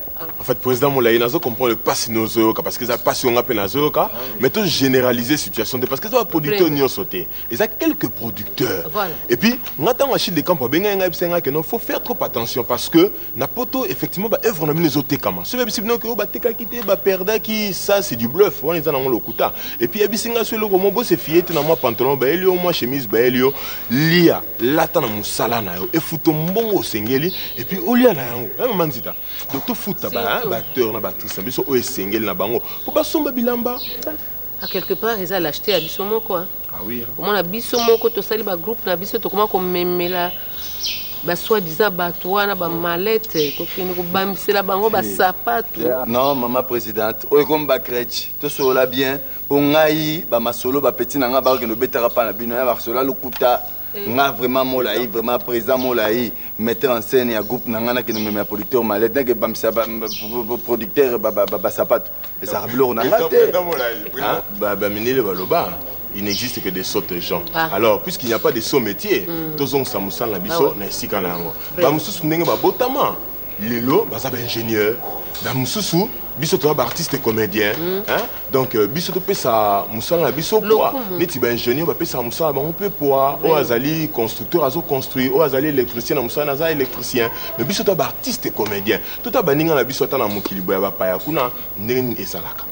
En fait, président Moulaye, nous comprend le pass nozoka parce que ça passe on appelle nazoka, mais tout généraliser situation parce que ça va producteur n'y sauter. Et ça quelques producteurs. Voilà. Et puis, on attend un chiffre de camp pour bien que non, faut faire trop attention parce que n'a pas effectivement bah œuvre on a mis les autres comment. Ce même si non que bah teka quitter bah perdre qui ça c'est du bluff. On est dans le kuta. Et puis ebisinga sur le comment beau c'est fié dans moi pantalon bah elio moi chemise bah elio lia lata na musala na yo et futo mbongo sengeli et puis olia na yango. Même manzita. Donc tout foot bah batteur na battrice biso o sengeli na bango. Pour pas somba bilamba. À quelque part ils allaient acheter à Bissomo quoi. Ah oui. Au moins à Bissomo quand tu sali ba groupe na biso to comment comme memela ba soi-disant bato wana ba mallette to kini ko bambisela bango ba sapato. Non maman présidente, o comme ba crèche, to sola bien pour ngai ba masolo ba petit na nga ba ke no betara pa na bino ya ba sola lokuta. Nga vraiment Moulaye, vraiment président Moulaye, metteur en scène ya groupe na nga na ke no me producteur mallette na ke bambisa producteur ba sapato. Et ça rabilo na nga te. Bah minile baloba. Il n'existe que des sottes gens. Alors, puisqu'il n'y a pas de sots métiers, tous on s'amuse la biso, n'a si qu'un ango. Bah, monsieur, n'est pas botama. Lelo, bah, ça va ingénieur. Bah, monsieur, biso toi, artiste et comédien. Hein? Donc, biso tu peux ça, moussa la biso quoi. N'est pas ingénieur, bah, peut ça moussa, bah, on peut quoi. Au azali constructeur, azo construit. Au azali électricien, moussa naza électricien. Mais biso toi, artiste et comédien. Tout à baninga la biso toi, na mukilibo ya ba paya kuna, n'est ezalaka.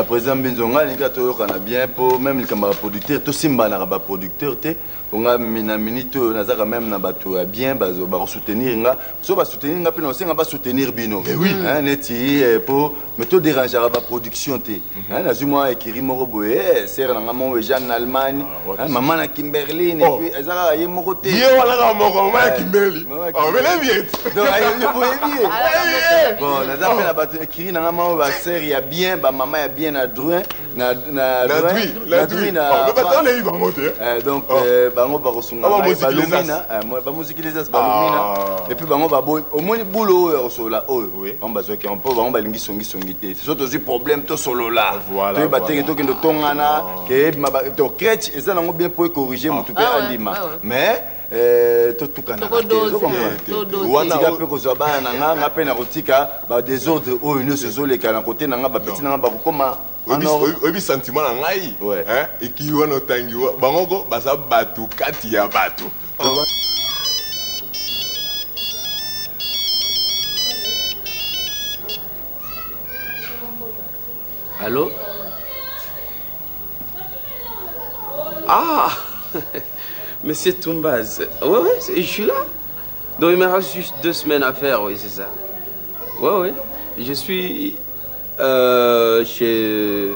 Président Benzonga, il y a bien pour même les camarades producteurs, tout simba na ba producteur te, on a mina minute nazaka même na bato bien ba soutenir nga, so ba soutenir nga pe non senga ba soutenir bino. Oui. Hein neti pour mais tout déranger ba production te. Hein nazuma ekiri moko boye, sert na ngamo Jean en Allemagne, maman na Kimberley et puis ezaka ye moko te. Ye wala ka moko maman Kimberley. Oh mais les vieux. Donc ayo boye. Bon, nazaka pe na bato ekiri na ngamo ba sert ya bien ba maman ya bien na droit na donc bango ba kosunga balumina ba musikilisation balumina et puis bango ba boy au moins boulot oyo sola oyo on ba zoki on peut bango ba lingi songi te c'est surtout du problème to solo là to ba teke to kendo tongana ke to crèche et ça nango bien pour corriger mon tout père andima mais tout kana wana pe ko zoba na nga pe na kotika ba désordre oyo no se zoleka na côté na nga ba petit na nga ba koma obi sentiment na ngai hein eki wana tangi bangoko baza batu kati ya batu. Allô? Ah Monsieur Toumbaz, ouais, je suis là. Donc il me reste juste 2 semaines à faire, oui, c'est ça. Ouais, je suis chez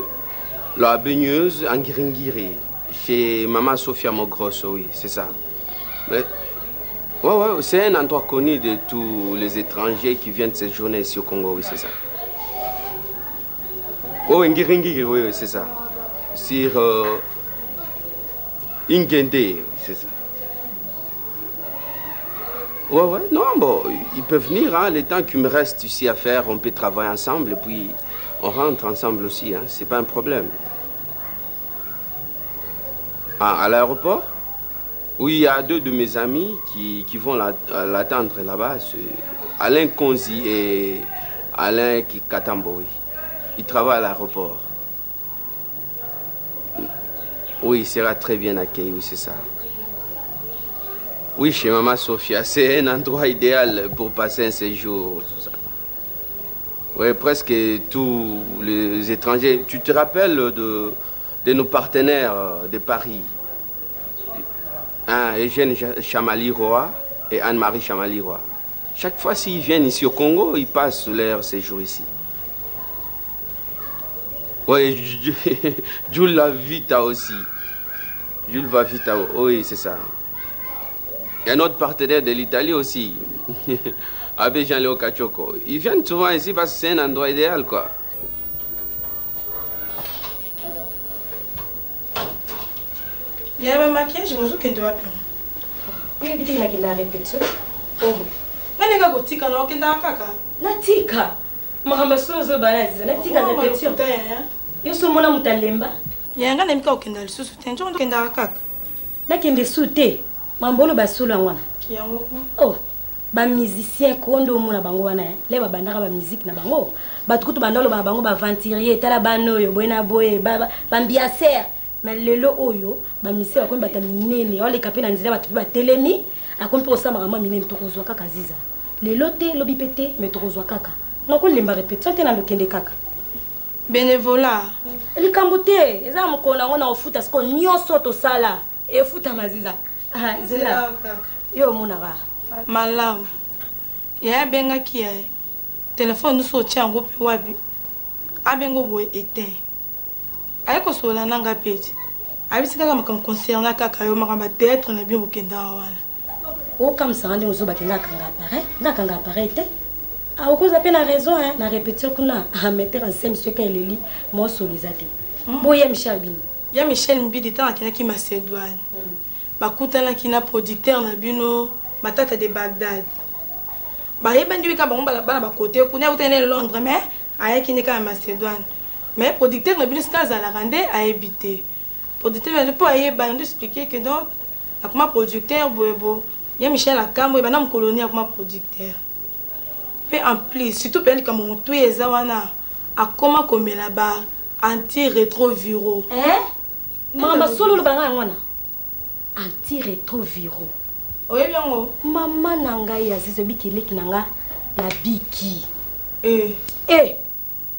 la baigneuse en Gringiri, chez Maman Sophia Mogrosso, oui, c'est ça. Mais, ouais, c'est un endroit connu de tous les étrangers qui viennent cette journée ici au Congo, oui, c'est ça. Oh, Ngiri, oui, c'est ça. Sur Ingende, c'est ça. Ouais, non, bon, ils peuvent venir, hein, le temps qu'il me reste ici à faire, on peut travailler ensemble, et puis on rentre ensemble aussi, hein, c'est pas un problème. Ah, à l'aéroport? Oui, il y a 2 de mes amis qui vont l'attendre là-bas, Alain Konzi et Alain Katambo, oui. Ils travaillent à l'aéroport. Oui, il sera très bien accueilli, oui, c'est ça. Oui, chez Maman Sophia, c'est un endroit idéal pour passer un séjour, tout ça. Oui, presque tous les étrangers. Tu te rappelles de nos partenaires de Paris, hein, Eugène Chamali-Roy et Anne-Marie Chamali-Roy. Chaque fois s'ils viennent ici au Congo, ils passent leur séjour ici. Oui, Jules Vita aussi. Jules Vita, oui, c'est ça. Il y a un autre partenaire de l'Italie aussi, avec Jean-Léo Kachoko. Ils viennent souvent ici parce que c'est un endroit idéal, quoi. Il y a un maquillage, je vous ai doit. Il y a des gens qui ont répété. Oh. Nani ga gotika na okenda kaka? Natika. Makamba sozo banazi, natika répétition. Yo so mona mutalemba. Yanga nemika okenda lisusu te, njo okenda kaka. Nakende sute. Mambolo basolo ngwana. Yango. Oh. ba musicien kondo mona bango wana le ba bandaka ba musique na bango ba tukutu bandalo ba bango ba venturier tala banoyo boyena boye ba ambianceur mais lelo oyo ba musicien ba ko ba taminene ole kapé na nzela ba tupi ba telemi akompe osama kama minene tokozwa kaka ziza lelo te lobi pété mais tokozwa kaka nako lemba répétition te na lokende kaka bénévolat likambo te eza mokona ngo na ofuta siko nyonso tosala efuta maziza zela yo mona ba malamu yaya abengaki ye telefone nyonso otia yango mpe wapi abengo boye eteint aye kosola nanga peti abisi kaka makambo concerna kaka yo makambo théâtre na bino bokenda wana okamisaka ndenge ozobaki ngakanga appareil te okoza mpe na raison na répétition kuna ametteur en scène soki eleli mosolo eza te boye michel bino ya michel mbidi ntango akendaki macédoine bakutanaki na producteur na bino batata de bagdad bayebandi bika bango bana bakote kuna akutani na londres mais ayaki nde kaka macédoine mais producteur na bino sika azalaka nde ayebi te producteur mpo ayebana ndo expliqué que donc akoma producteur boyebo ya michel akambo ebanda mokolonie akoma producteur mpe en plus surtout mpe likambo motu eza wana akoma komela ba anti-rétroviro makambo solo lobanga yango wana anti-rétroviro oyebi yango mama na ngai azizo ebiki eleki na nga na biki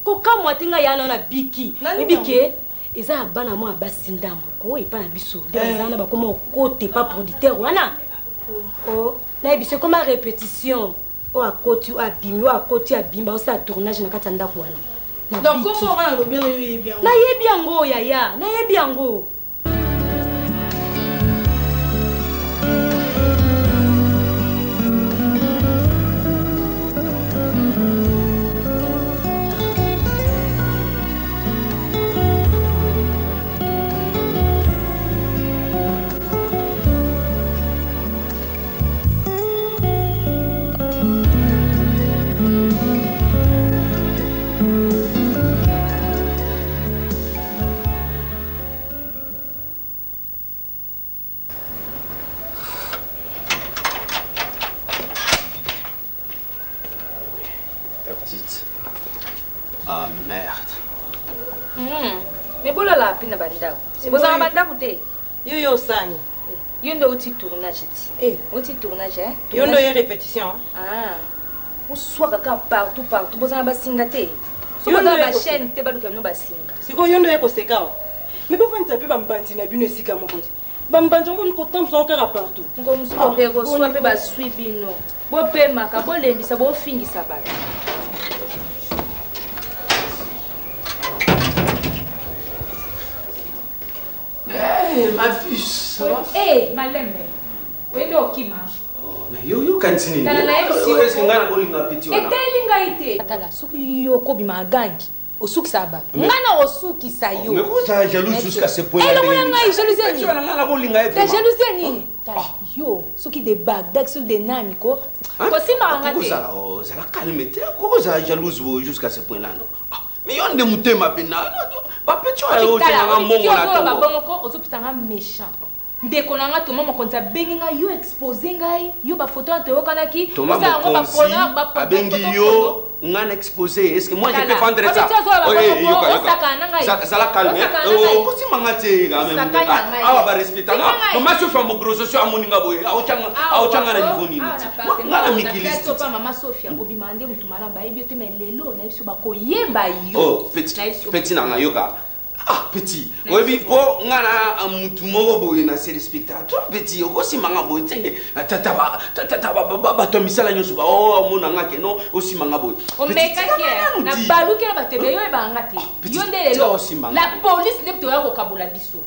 kokamwa te ngai yana na biki ebike eza ya bana mwa ya basi ndambo ko epa na biso nde baza na bakoma okote pa producteur wana nayebi se koma répétition o akoti o abimi o akoti abimba osala tournage na kati ya ndako wana donc komo wana lobi yango yoyebi yango nayebi yango yaya nayebi yango Ah merde. Mais bola la pina bandako. C'est vous en bandako te. Yo sani. Yo ndo uti tournage ti. Uti tournage Yo ndo répétition. Ah. Ou soit kaka partout vous en basinga te. Yo ndo ba chaîne te baluka no basinga. Siko yo ndo yeko seka. Mais pour faire pe bambanti na bino esika moko te. Bambanti ngo ko tamso okara partout. Ngo musuko rego soit pe ba suibino. Bo pe maka bo lembisa bo fingisa ba. Ma puce, ça va? Malembe. Oui, donc qui mange? Mais yo cantine. Est-ce que ngana ko linga petit wana? Etelinga ite. Atala soki yo ko bima gangi. Osuki saba. Ngana osuki sayo. Mais pourquoi ça jalouse jusqu'à ce point? Elle ngana ngai jalousie ni. Tu ngana ko linga Ta jalousie ni. Yo, soki de Bagdad, soki de nani ko. Ko simba ngate. Pourquoi ça ça la calme te? Pourquoi ça jalouse jusqu'à ce point là non? Mais yon de mutema pena. Ba petit yo tanga mongo na to. Ba bongo ozopitanga méchant. Ndeko nanga to mama konza benginga yo exposer ngai yo ba photo ante okanaki oza ngo ba pona ba abengi yo ngana exposer est-ce que moi je peux vendre ça ça la calme ko si mangate ga même awa ba respecta mama Sofia mo gros socio amoninga boye auchanga na nivoni ngana mikiliste pa mama Sofia obimande mutumala ba ebiote melelo na biso ba koyeba yo petit nanga yoka. Ah, petit. Oui, po ngana mutu moko boye na série spectacle. Petit, aussi manga boye. Tata to misala nyoso ba mona ngake no aussi manga boye. O meka kia na baluki na batebe yo e ba ngate. Yo ndelelo. La police ne to ya ko kabula biso.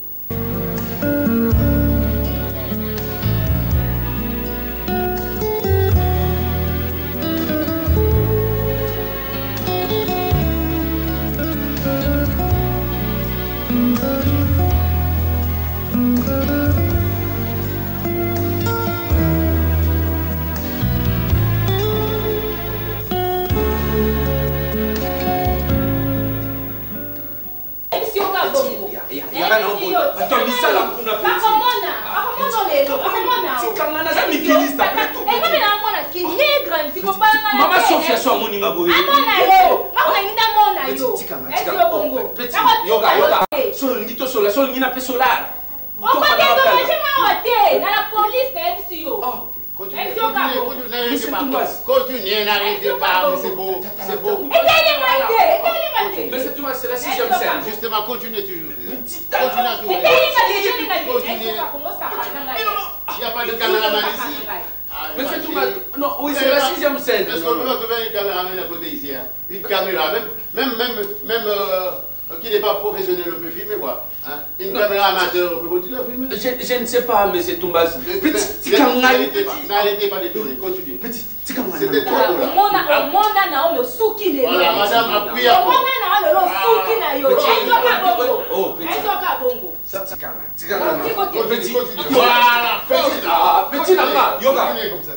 nga boye. Amona yo. Ngakona nginda mona yo. Esi yo bongo. Petit, yoga. Sol ngito sola, sol ngina pe solar. Okote ndo machema wote. Na la police na MC yo. Continuez, n'arrêtez pas, c'est beau, c'est beau. Mais c'est tout, c'est la 6e scène. Justement, continuez toujours. Continuez. Il n'y a pas de caméraman ici. Mais c'est tout, non, oui, c'est la 6e scène. Est-ce qu'on peut trouver une caméraman à côté ici? Une caméra, même qui n'est pas professionnel, on peut filmer, quoi. Une caméra amateur, on peut continuer à filmer. Je ne sais pas, mais c'est tout bas. Petit, n'arrêtez pas de tourner, continuez. Petit, c'était trop beau là. Mona na o suki le. Voilà, madame, appuyez. Mona na o suki na yo. Oh, petit. Petit. Voilà, petit nanga, yoga.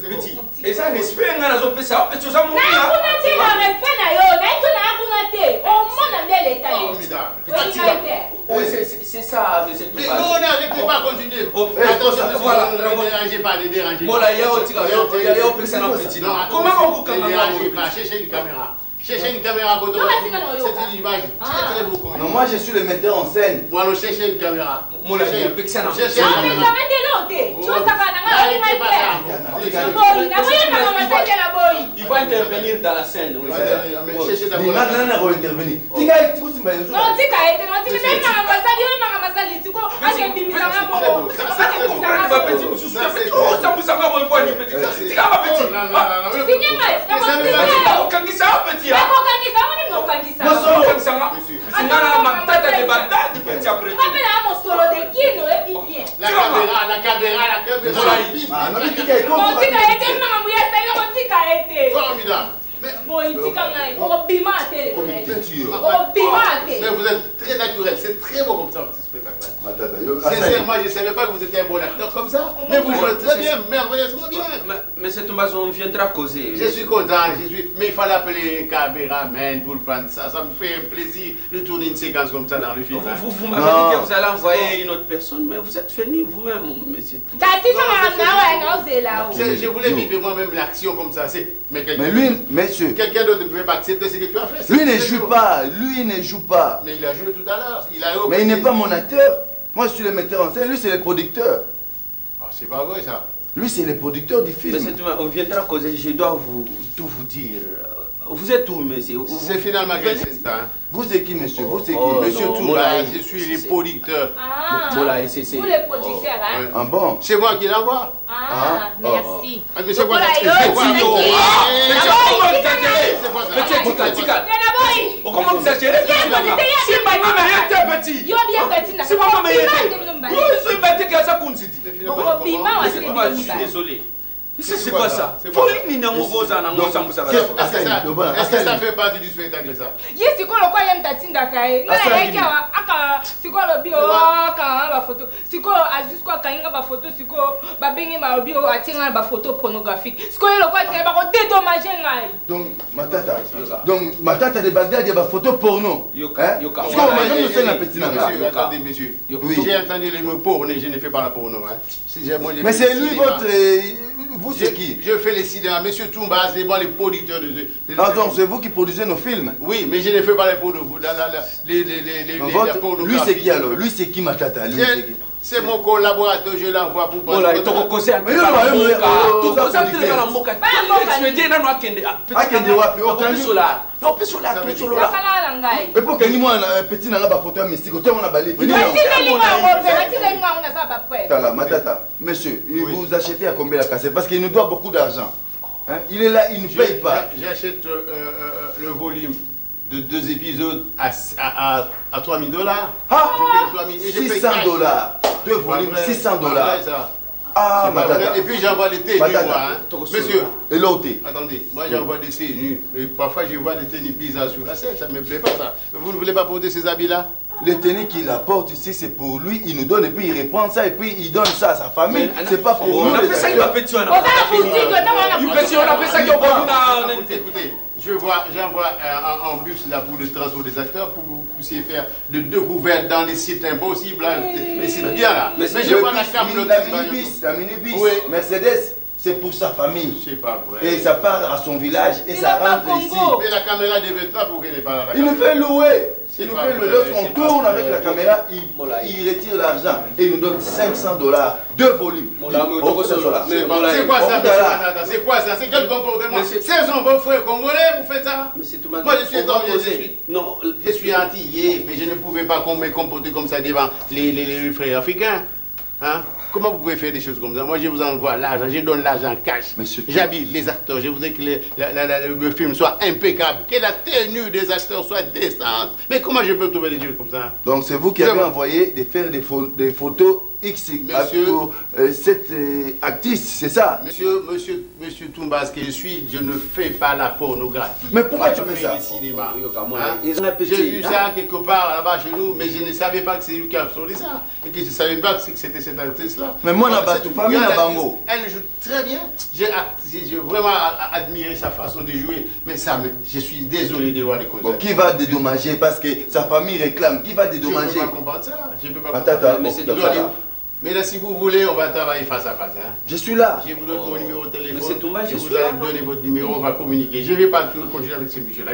Petit. Et ça respect nga nazo pesa, petit ça mon. Na kuna ti na respect na yo, na tu na kuna te. O mona ndele l'état. Oui, c'est ça, mais c'est tout. Mais non, n'arrêtez pas, continuez. Attention, ne dérangez pas. Mola yao tika yao pesa na petit. Comment on peut ne dérangez pas, cherchez une caméra. Cherchez une caméra à côté. C'est une image très beau. Non, moi je suis le metteur en scène. Moi, cherchez une caméra. Mola yao pesa na. Cherchez une caméra. Il va intervenir dans la scène. Cherchez d'abord. Intervenir. Mais vous êtes très naturel, c'est très beau comme ça, ce spectacle. Sincèrement, je ne savais pas que vous étiez un bon acteur comme ça. Mais vous jouez très bien, merveilleusement bien. Mais c'est Thomas, on viendra causer. Je suis content, mais il fallait appeler un caméraman pour le prendre ça. Ça me fait un plaisir de tourner une séquence comme ça dans le film. Vous m'avez dit que vous allez envoyer une autre personne, mais vous êtes venu vous-même, monsieur Thomas. Je voulais vivre moi-même l'action comme ça. Mais lui, monsieur. Quelqu'un d'autre ne pouvait pas accepter ce que tu as fait. Lui ne joue pas, lui ne joue pas. Mais il a joué tout à l'heure. Mais il n'est pas mon acteur. Moi je suis le metteur en scène, lui c'est le producteur. Ah, c'est pas vrai ça. Lui c'est le producteur du film. Mais on viendra causer, je dois tout vous dire. Vous êtes où, monsieur? C'est finalement quel instant. Vous c'est qui, monsieur? Vous c'est qui? Monsieur Toumba, je suis le producteur. Vous les producteurs, hein? Ah bon? C'est moi qui l'envoie. Ah, merci. C'est quoi ça? Comment vous exagérez? C'est pas moi, mais petit. C'est pas moi, mais je suis désolé. C'est quoi ça? Est-ce que ça fait partie du spectacle ça? C'est quoi le quoi il y a une dakae? C'est quoi le bio? Quand la photo? C'est quoi Aziz quoi quand il y a la photo? C'est quoi Babengé ma bio attirant la photo pornographique? C'est quoi le quoi c'est pas dédommagé ngai? Donc ma tata de Bagdad il y a des photos porno. Yoka. Attendez monsieur. J'ai entendu le mot porno, je ne fais pas la porno. Mais c'est lui votre... Vous c'est qui? Je fais les cinémas. Monsieur Toumba, c'est moi le producteur de... Attends, c'est vous qui produisez nos films? Oui, mais je ne fais pas les pornos. Lui c'est qui alors? Lui c'est qui ma tata? C'est mon collaborateur, je l'envoie pour prendre. Monsieur, vous achetez à combien la cassette? Parce qu'il nous doit beaucoup d'argent. Il est là, il ne paye pas. J'achète le volume de 2 épisodes à $3 000. Ah, $600. 2 volumes, $600. Ah, madame. Et puis j'envoie des tenues, monsieur. Et l'autre? Attendez, moi j'envoie des tenues. Et parfois je vois des tenues bizarres sur la scène, ça ne me plaît pas ça. Vous ne voulez pas porter ces habits-là? Les tenues qu'il apporte ici, c'est pour lui, il nous donne et puis il reprend ça et puis il donne ça à sa famille. C'est pas pour nous. On a fait ça, il va péter. On a fait ça, écoutez, j'envoie un bus là pour le transport des acteurs pour que vous puissiez faire de 2 couverts dans les sites impossibles. Mais c'est bien là. Mais je vois la minibus, Mercedes. c'est pour sa famille. C'est pas vrai. Et ça part à son village et ça rentre ici. Mais la caméra devait être là pour qu'elle n'ait pas là. Il nous fait louer. Il nous fait louer. Lorsqu'on tourne avec la caméra, il retire l'argent et il nous donne $500, 2 volumes. C'est quoi ça? C'est quoi ça? C'est quel comportement? Ce sont vos frères congolais, vous faites ça? Moi je suis étranger, je suis antillais, mais je ne pouvais pas me comporter comme ça devant les frères africains. Hein? Comment vous pouvez faire des choses comme ça? Moi, je vous envoie l'argent, je donne l'argent cash. J'habille les acteurs, je voudrais que le film soit impeccable, que la tenue des acteurs soit décente. Mais comment je peux trouver des choses comme ça? Donc, c'est vous qui avez envoyé de faire des photos X pour cette actrice, c'est ça? Monsieur Toumbas, que je suis, je ne fais pas la pornographie. Mais pourquoi tu fais ça? Le cinéma. J'ai vu ça quelque part là-bas chez nous, mais je ne savais pas que c'est lui qui a sorti ça. Et que je ne savais pas que c'était cette actrice-là. Mais moi, là-bas, toute famille à Bango. Elle joue très bien. J'ai vraiment admiré sa façon de jouer. Mais ça, je suis désolé de voir les causes. Bon, qui va dédommager parce que sa famille réclame? Qui va dédommager? Je ne peux pas comprendre ça. Je ne peux pas comprendre. Mais là, si vous voulez, on va travailler face à face. Hein. Je suis là. Je vous donne mon numéro de téléphone. Je vous allez donner votre numéro, on va communiquer. Je ne vais pas continuer avec ce monsieur-là.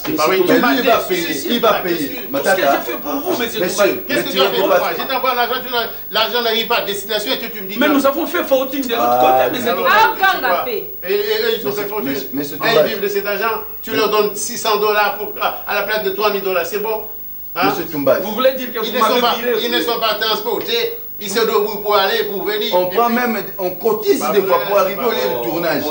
C'est pas vrai. Il va payer. Qu'est-ce que je fais pour vous, monsieur? Qu'est-ce que tu as fait pour moi? Je t'envoie l'argent, l'argent n'arrive pas à destination et tu me dis. Mais nous avons fait fortune de l'autre côté, mais c'est tout. Et eux, ils ont fait fortune. Ils vivent de cet argent. Tu leur donnes $600 à la place de $3000. C'est bon? Hein? Monsieur Toumbas. Vous voulez dire que vous m'avez viré? Ils ne sont pas transportés. Ils se debout pour aller, pour venir. On prend même, on cotise des fois pour arriver au lieu de tournage.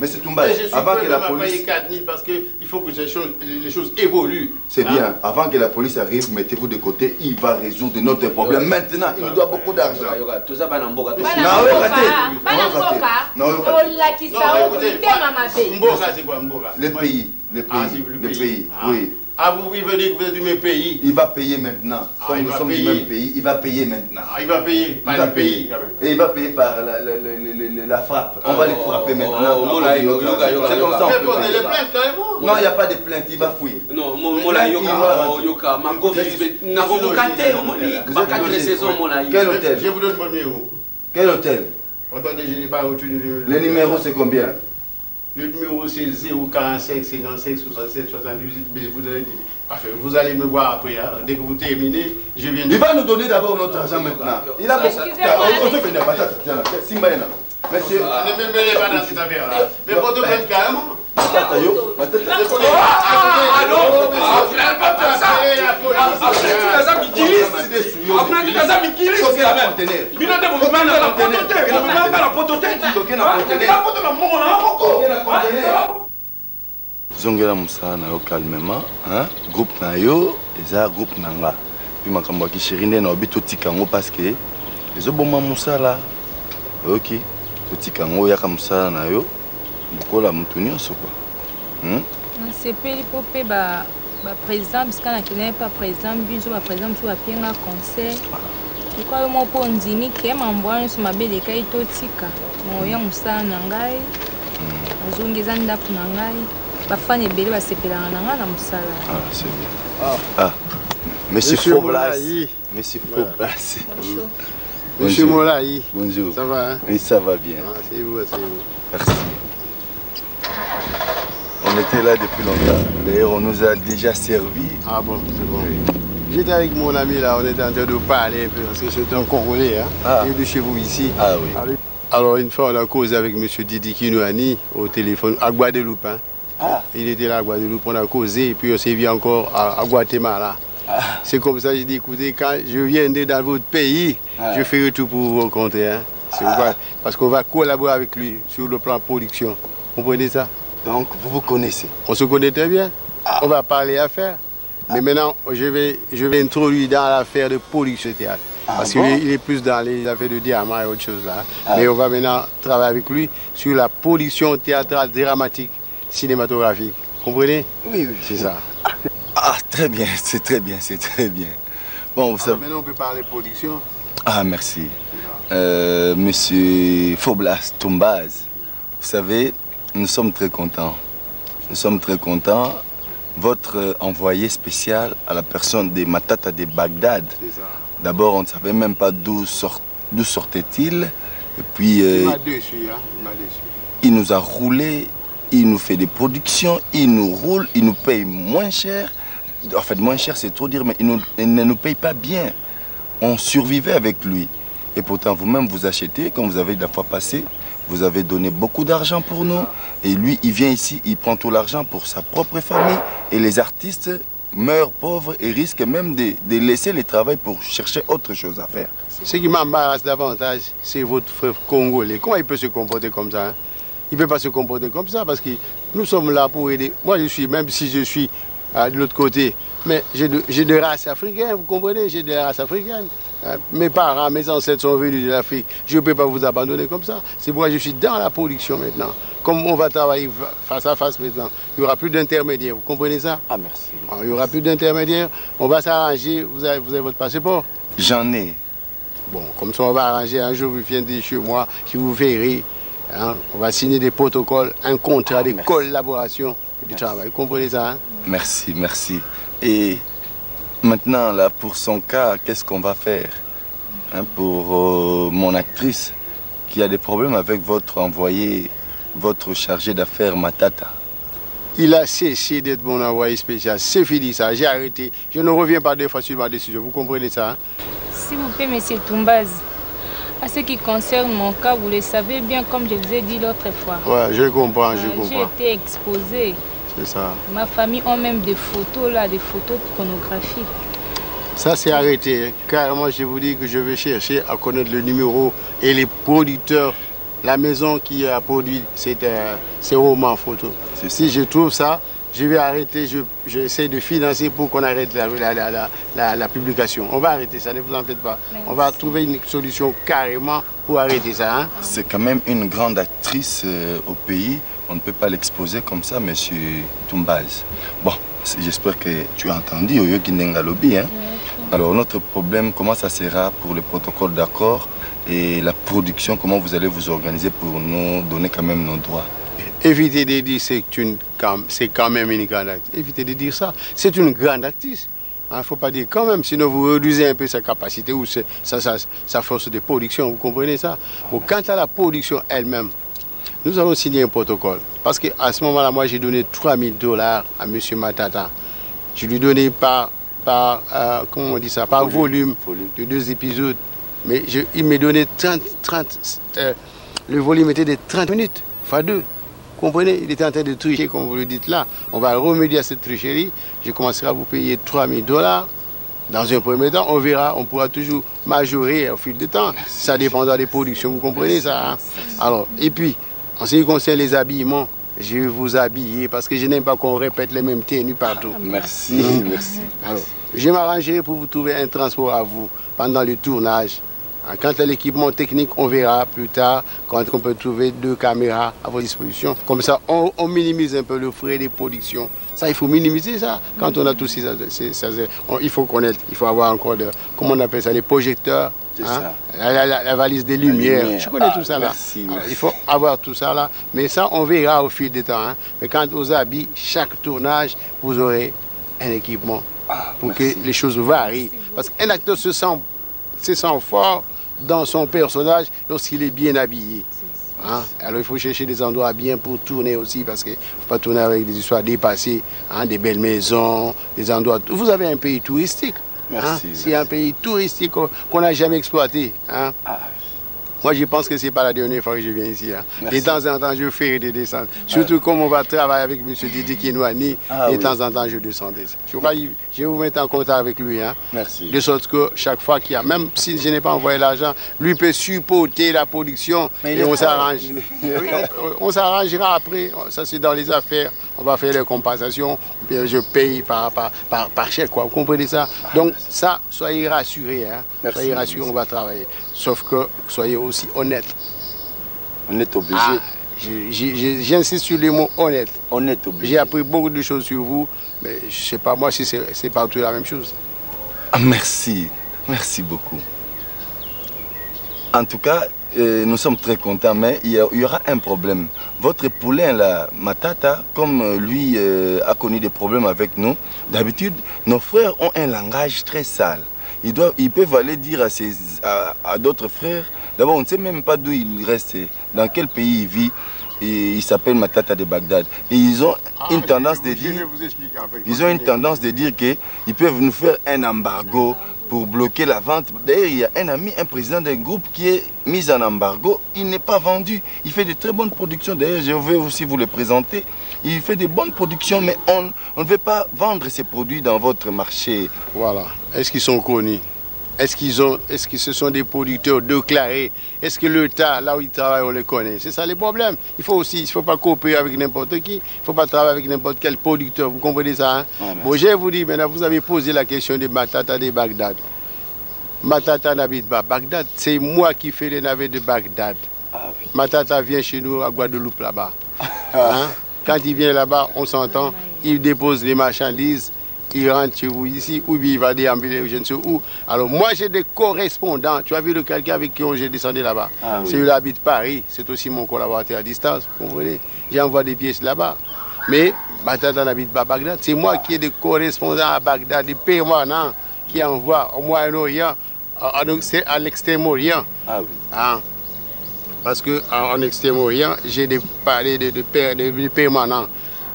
Mais c'est Toumbas, avant que la police... parce qu'il faut que les choses évoluent. C'est bien, avant que la police arrive, mettez-vous de côté, il va résoudre notre problème. Maintenant, il nous doit beaucoup d'argent. Le pays, oui. Ah, vous venez dire que vous êtes du même pays? Il va payer maintenant. Comme nous sommes du même pays, il va payer maintenant. Il va payer par le pays. Et il va payer par la frappe. On va les frapper maintenant. C'est comme ça. On peut poser les plaintes carrément. Non, il n'y a pas de plainte, il va fouiller. Non, quel hôtel? Je vous donne mon numéro. Quel hôtel? Attendez, je n'ai pas retenu le numéro, c'est combien? Le numéro c'est 045 55 67 78, mais vous allez me voir après, hein. Dès que vous terminez, je viens. Il va nous donner d'abord notre argent maintenant. Il a besoin. Monsieur. Ne me mêlez pas dans cette affaire-là. Mais pour te prendre carrément. Zongela musala na yo calmement, hein? Groupe na yo, eza groupe nanga. Puis makambo ki chirine na obi totika ngo parce que ezoboma musala. OK. Totika ngo yaka musala na yo. Bukola mutu nyonso quoi. Nasepeli po pe ba président bisika nakende pa président biso ba président biso bapienga conseil. Pourquoi mo po ndimi ke mambo nyonso mabele kai totika. Mo ya musala na ngai. Azongeza ndako na ngai. Bafane ebele basepelanga na ngai na musala. Ah, c'est bien. Ah. Monsieur Faublas. Monsieur Faublas. Bonjour. Monsieur Molaï. Bonjour. Ça va, hein? Oui, ça va bien. Ah, c'est vous, c'est vous. Merci. On était là depuis longtemps. D'ailleurs, on nous a déjà servi. Ah bon, c'est bon. Oui. J'étais avec mon ami là, on était en train de parler un peu, parce que c'est un Congolais, hein. Ah. Il est de chez vous ici. Ah oui. Alors, une fois, on a causé avec M. Didi Kinouani au téléphone, à Guadeloupe. Hein. Ah. Il était là à Guadeloupe, on a causé, et puis on s'est vu encore à Guatemala. Ah. C'est comme ça que j'ai dit, écoutez, quand je viendrai dans votre pays, je ferai tout pour vous rencontrer. Hein. Pourquoi? Parce qu'on va collaborer avec lui sur le plan production. Vous comprenez ça? Donc, vous vous connaissez? On se connaît très bien. Ah. On va parler affaires. Mais maintenant, je vais introduire dans l'affaire de production de théâtre. Ah, parce qu'il est plus dans les affaires de diamants et autre chose là. Ah. Mais on va maintenant travailler avec lui sur la production théâtrale, dramatique, cinématographique. Vous comprenez? Oui, oui. C'est ça. Ah, très bien, c'est très bien, c'est très bien. Bon, vous savez... Maintenant, on peut parler production. Ah, merci. Monsieur Faublas Toumbas, vous savez, nous sommes très contents. Nous sommes très contents. Votre envoyé spécial à la personne de Matata de Bagdad. D'abord, on ne savait même pas d'où sortait-il. Et puis, il m'a déçu, hein. Il m'a déçu. Il nous a roulé, il nous fait des productions, il nous roule, il nous paye moins cher. En fait, moins cher, c'est trop dire, mais il ne nous paye pas bien. On survivait avec lui. Et pourtant, vous-même, vous achetez, comme vous avez la fois passée, vous avez donné beaucoup d'argent pour nous. Et lui, il vient ici, il prend tout l'argent pour sa propre famille. Et les artistes meurent pauvres et risquent même de laisser le travail pour chercher autre chose à faire. Ce qui m'embarrasse davantage, c'est votre frère congolais. Comment il peut se comporter comme ça, hein? Il ne peut pas se comporter comme ça parce que nous sommes là pour aider. Moi, même si je suis de l'autre côté, mais j'ai des races africaines, vous comprenez? J'ai des races africaines. Mes parents, mes ancêtres sont venus de l'Afrique. Je ne peux pas vous abandonner comme ça. C'est pourquoi je suis dans la production maintenant. Comme on va travailler face à face maintenant, il n'y aura plus d'intermédiaires. Vous comprenez ça? Ah, merci. Il n'y aura plus d'intermédiaires. On va s'arranger. Vous avez votre passeport? J'en ai. Bon, comme ça, on va arranger. Un jour, vous viendrez chez moi. Je vous verrai. Hein, on va signer des protocoles, un contrat de collaboration du travail. Vous comprenez ça, hein? Merci, merci. Et maintenant, là, pour son cas, qu'est-ce qu'on va faire, hein, pour mon actrice qui a des problèmes avec votre envoyé, votre chargé d'affaires Matata? Il a cessé d'être mon envoyé spécial. C'est fini ça, j'ai arrêté. Je ne reviens pas deux fois sur ma décision. Vous comprenez ça, hein? S'il vous plaît, M. Toumbaz, à ce qui concerne mon cas, vous le savez bien, comme je vous ai dit l'autre fois. Ouais, je comprends, je comprends. J'ai été exposée. C'est ça. Ma famille a même des photos là, des photos pornographiques. Ça c'est arrêté. Hein. Carrément, je vous dis que je vais chercher à connaître le numéro et les producteurs, la maison qui a produit ces romans photos. Si je trouve ça, je vais arrêter, j'essaie de financer pour qu'on arrête la publication. On va arrêter ça, ne vous en faites pas. Merci. On va trouver une solution carrément pour arrêter ça. Hein. C'est quand même une grande actrice au pays. On ne peut pas l'exposer comme ça, monsieur Toumbaz. Bon, j'espère que tu as entendu Oyo Kinenga Lobby. Hein? Alors, notre problème, comment ça sera pour le protocole d'accord et la production, comment vous allez vous organiser pour nous donner quand même nos droits? Évitez de dire c'est quand même une grande actrice. Évitez de dire ça. C'est une grande actrice. Il ne faut pas dire quand même, sinon vous réduisez un peu sa capacité ou sa force de production. Vous comprenez ça? Bon, quant à la production elle-même, nous allons signer un protocole. Parce qu'à ce moment-là, moi, j'ai donné $3000 à M. Matata. Je lui ai donné par comment on dit ça, par volume de 2 épisodes. Mais il m'a donné 30 le volume était de 30 minutes, fois 2. Vous comprenez? Il était en train de tricher, comme vous le dites là. On va remédier à cette tricherie. Je commencerai à vous payer $3000. Dans un premier temps, on verra, on pourra toujours majorer au fil du temps. Ça dépendra des productions, vous comprenez ça, hein? Alors, et puis, en ce qui concerne les habillements, je vais vous habiller parce que je n'aime pas qu'on répète les mêmes tenues partout. Merci, merci. Alors, je m'arrangerai pour vous trouver un transport à vous pendant le tournage. Quant à l'équipement technique, on verra plus tard quand on peut trouver 2 caméras à votre disposition. Comme ça, on minimise un peu le frais de production. Ça, il faut minimiser ça. Quand on a tous ces il faut connaître, il faut avoir encore comment on appelle ça, les projecteurs. Hein? La valise des lumières. Je connais tout ça là. Merci. Il faut avoir tout ça là. Mais ça, on verra au fil du temps. Hein? Mais quant aux habits, chaque tournage, vous aurez un équipement pour que les choses varient. Parce qu'un acteur se sent fort dans son personnage lorsqu'il est bien habillé. Hein? Alors il faut chercher des endroits bien pour tourner aussi parce qu'il ne faut pas tourner avec des histoires dépassées, hein? Des belles maisons, des endroits. Vous avez un pays touristique. Merci. Hein? C'est un pays touristique qu'on n'a jamais exploité. Hein? Moi, je pense que ce n'est pas la dernière fois que je viens ici. Hein. De temps en temps, je fais des descentes. Surtout comme on va travailler avec M. Didi Kinouani, de temps en temps, je descends ici. Je crois que je vais vous mettre en contact avec lui. Hein. Merci. De sorte que chaque fois qu'il y a, même si je n'ai pas envoyé l'argent, lui peut supporter la production et on s'arrange. On s'arrangera après. Ça, c'est dans les affaires. On va faire les compensations. Je paye par chèque. Quoi. Vous comprenez ça? Donc, ça, soyez rassurés. Hein. Soyez rassurés, on va travailler. Sauf que soyez aussi honnête. Honnête obligé. J'insiste sur les mots honnête. Honnête obligé. J'ai appris beaucoup de choses sur vous, mais je ne sais pas moi si c'est partout la même chose. Merci. Merci beaucoup. En tout cas, nous sommes très contents, mais il y aura un problème. Votre poulain, là, Matata, comme lui a connu des problèmes avec nous, d'habitude, nos frères ont un langage très sale. Ils peuvent aller dire à d'autres frères, d'abord, on ne sait même pas d'où il reste, dans quel pays il vit. Et il s'appelle Matata de Bagdad. Et ils ont une tendance de dire, qu'ils peuvent nous faire un embargo pour bloquer la vente. D'ailleurs, il y a un président d'un groupe qui est mis en embargo. Il n'est pas vendu. Il fait de très bonnes productions. D'ailleurs, je vais aussi vous le présenter. Il fait de bonnes productions, mais on ne veut pas vendre ces produits dans votre marché. Voilà. Est-ce qu'ils sont connus? Est-ce que ce sont des producteurs déclarés? Est-ce que l'État, là où ils travaillent, on les connaît? C'est ça les problèmes. Il ne faut pas coopérer avec n'importe qui. Il ne faut pas travailler avec n'importe quel producteur. Vous comprenez ça, hein? Bon, je vous dis, maintenant, vous avez posé la question de Matata de Bagdad. Matata n'habite pas Bagdad. C'est moi qui fais les navets de Bagdad. Ah, oui. Matata vient chez nous à Guadeloupe, là-bas. Hein? Quand il vient là-bas, on s'entend. Il dépose les marchandises. Il rentre chez vous ici, ou bien il va déambuler, je ne sais où. Alors moi j'ai des correspondants. Tu as vu le quelqu'un avec qui j'ai descendu là-bas. Ah, oui. Celui-là habite Paris, c'est aussi mon collaborateur à distance, vous comprenez. J'envoie des pièces là-bas. Mais Matata n'habite pas à Bagdad. C'est moi qui ai des correspondants à Bagdad, des permanents qui envoient au Moyen-Orient, à l'Extrême-Orient. Ah oui. Hein? Parce qu'en Extrême-Orient, j'ai des permanents.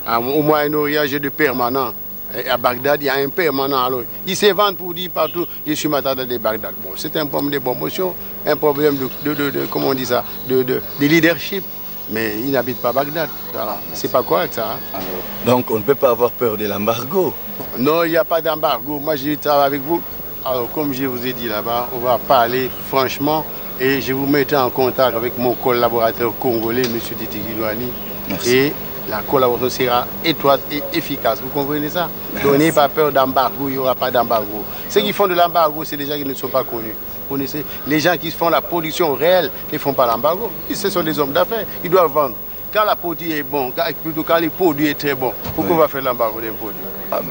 Au Moyen-Orient, j'ai des permanents. Et à Bagdad, il y a un permanent. Alors, ils se vendent pour dire partout, je suis Matata de Bagdad. Bon, c'est un problème de promotion, un problème comment on dit ça, de leadership. Mais ils n'habitent pas Bagdad. Voilà. C'est pas correct ça. Hein? Donc on ne peut pas avoir peur de l'embargo. Non, il n'y a pas d'embargo. Moi, je travaille avec vous. Alors, comme je vous ai dit là-bas, on va parler franchement et je vous mettrai en contact avec mon collaborateur congolais, M. Titi Gilwani. Merci. Et la collaboration sera étroite et efficace. Vous comprenez ça? Donc n'ayez pas peur d'embargo, il n'y aura pas d'embargo. Ceux qui font de l'embargo, c'est des gens qui ne sont pas connus. Vous connaissez? Les gens qui font la production réelle ne font pas l'embargo. Ce sont des hommes d'affaires, ils doivent vendre. Quand la produit est bon, plutôt quand le produit est très bon, pourquoi on va faire l'embargo d'un produit?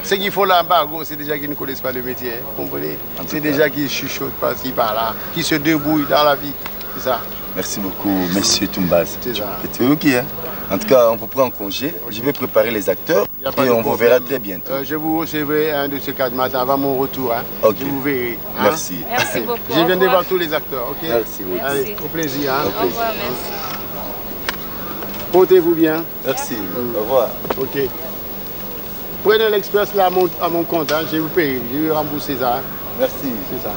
Ceux qui font l'embargo, c'est des gens qui ne connaissent pas le métier. Vous comprenez? C'est des gens qui chuchotent par-ci, par-là, qui se débrouillent dans la vie. C'est ça. Merci beaucoup, monsieur Toumbaz. C'est ok, hein? En tout cas, on vous prend en congé. Je vais préparer les acteurs et on vous verra très bientôt. Je vous recevrai un de ces 4 matins avant mon retour. Hein. Okay. Je vous verrai. Hein? Merci. Merci beaucoup. Je viens de voir tous les acteurs. Okay? Merci. Allez, au plaisir. Hein? Au revoir, merci. Portez-vous bien. Merci. Au revoir. Ok. Prenez l'express là à mon compte. Hein? Je vous paye. Je vais rembourser ça. Hein? Merci. C'est ça.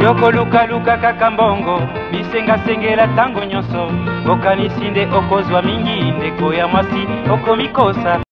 Yokolukaluka kaka mbongo bisengasengela tango nyonso okanisi nde okozwa mingi ndeko ya mwasi okomikosa.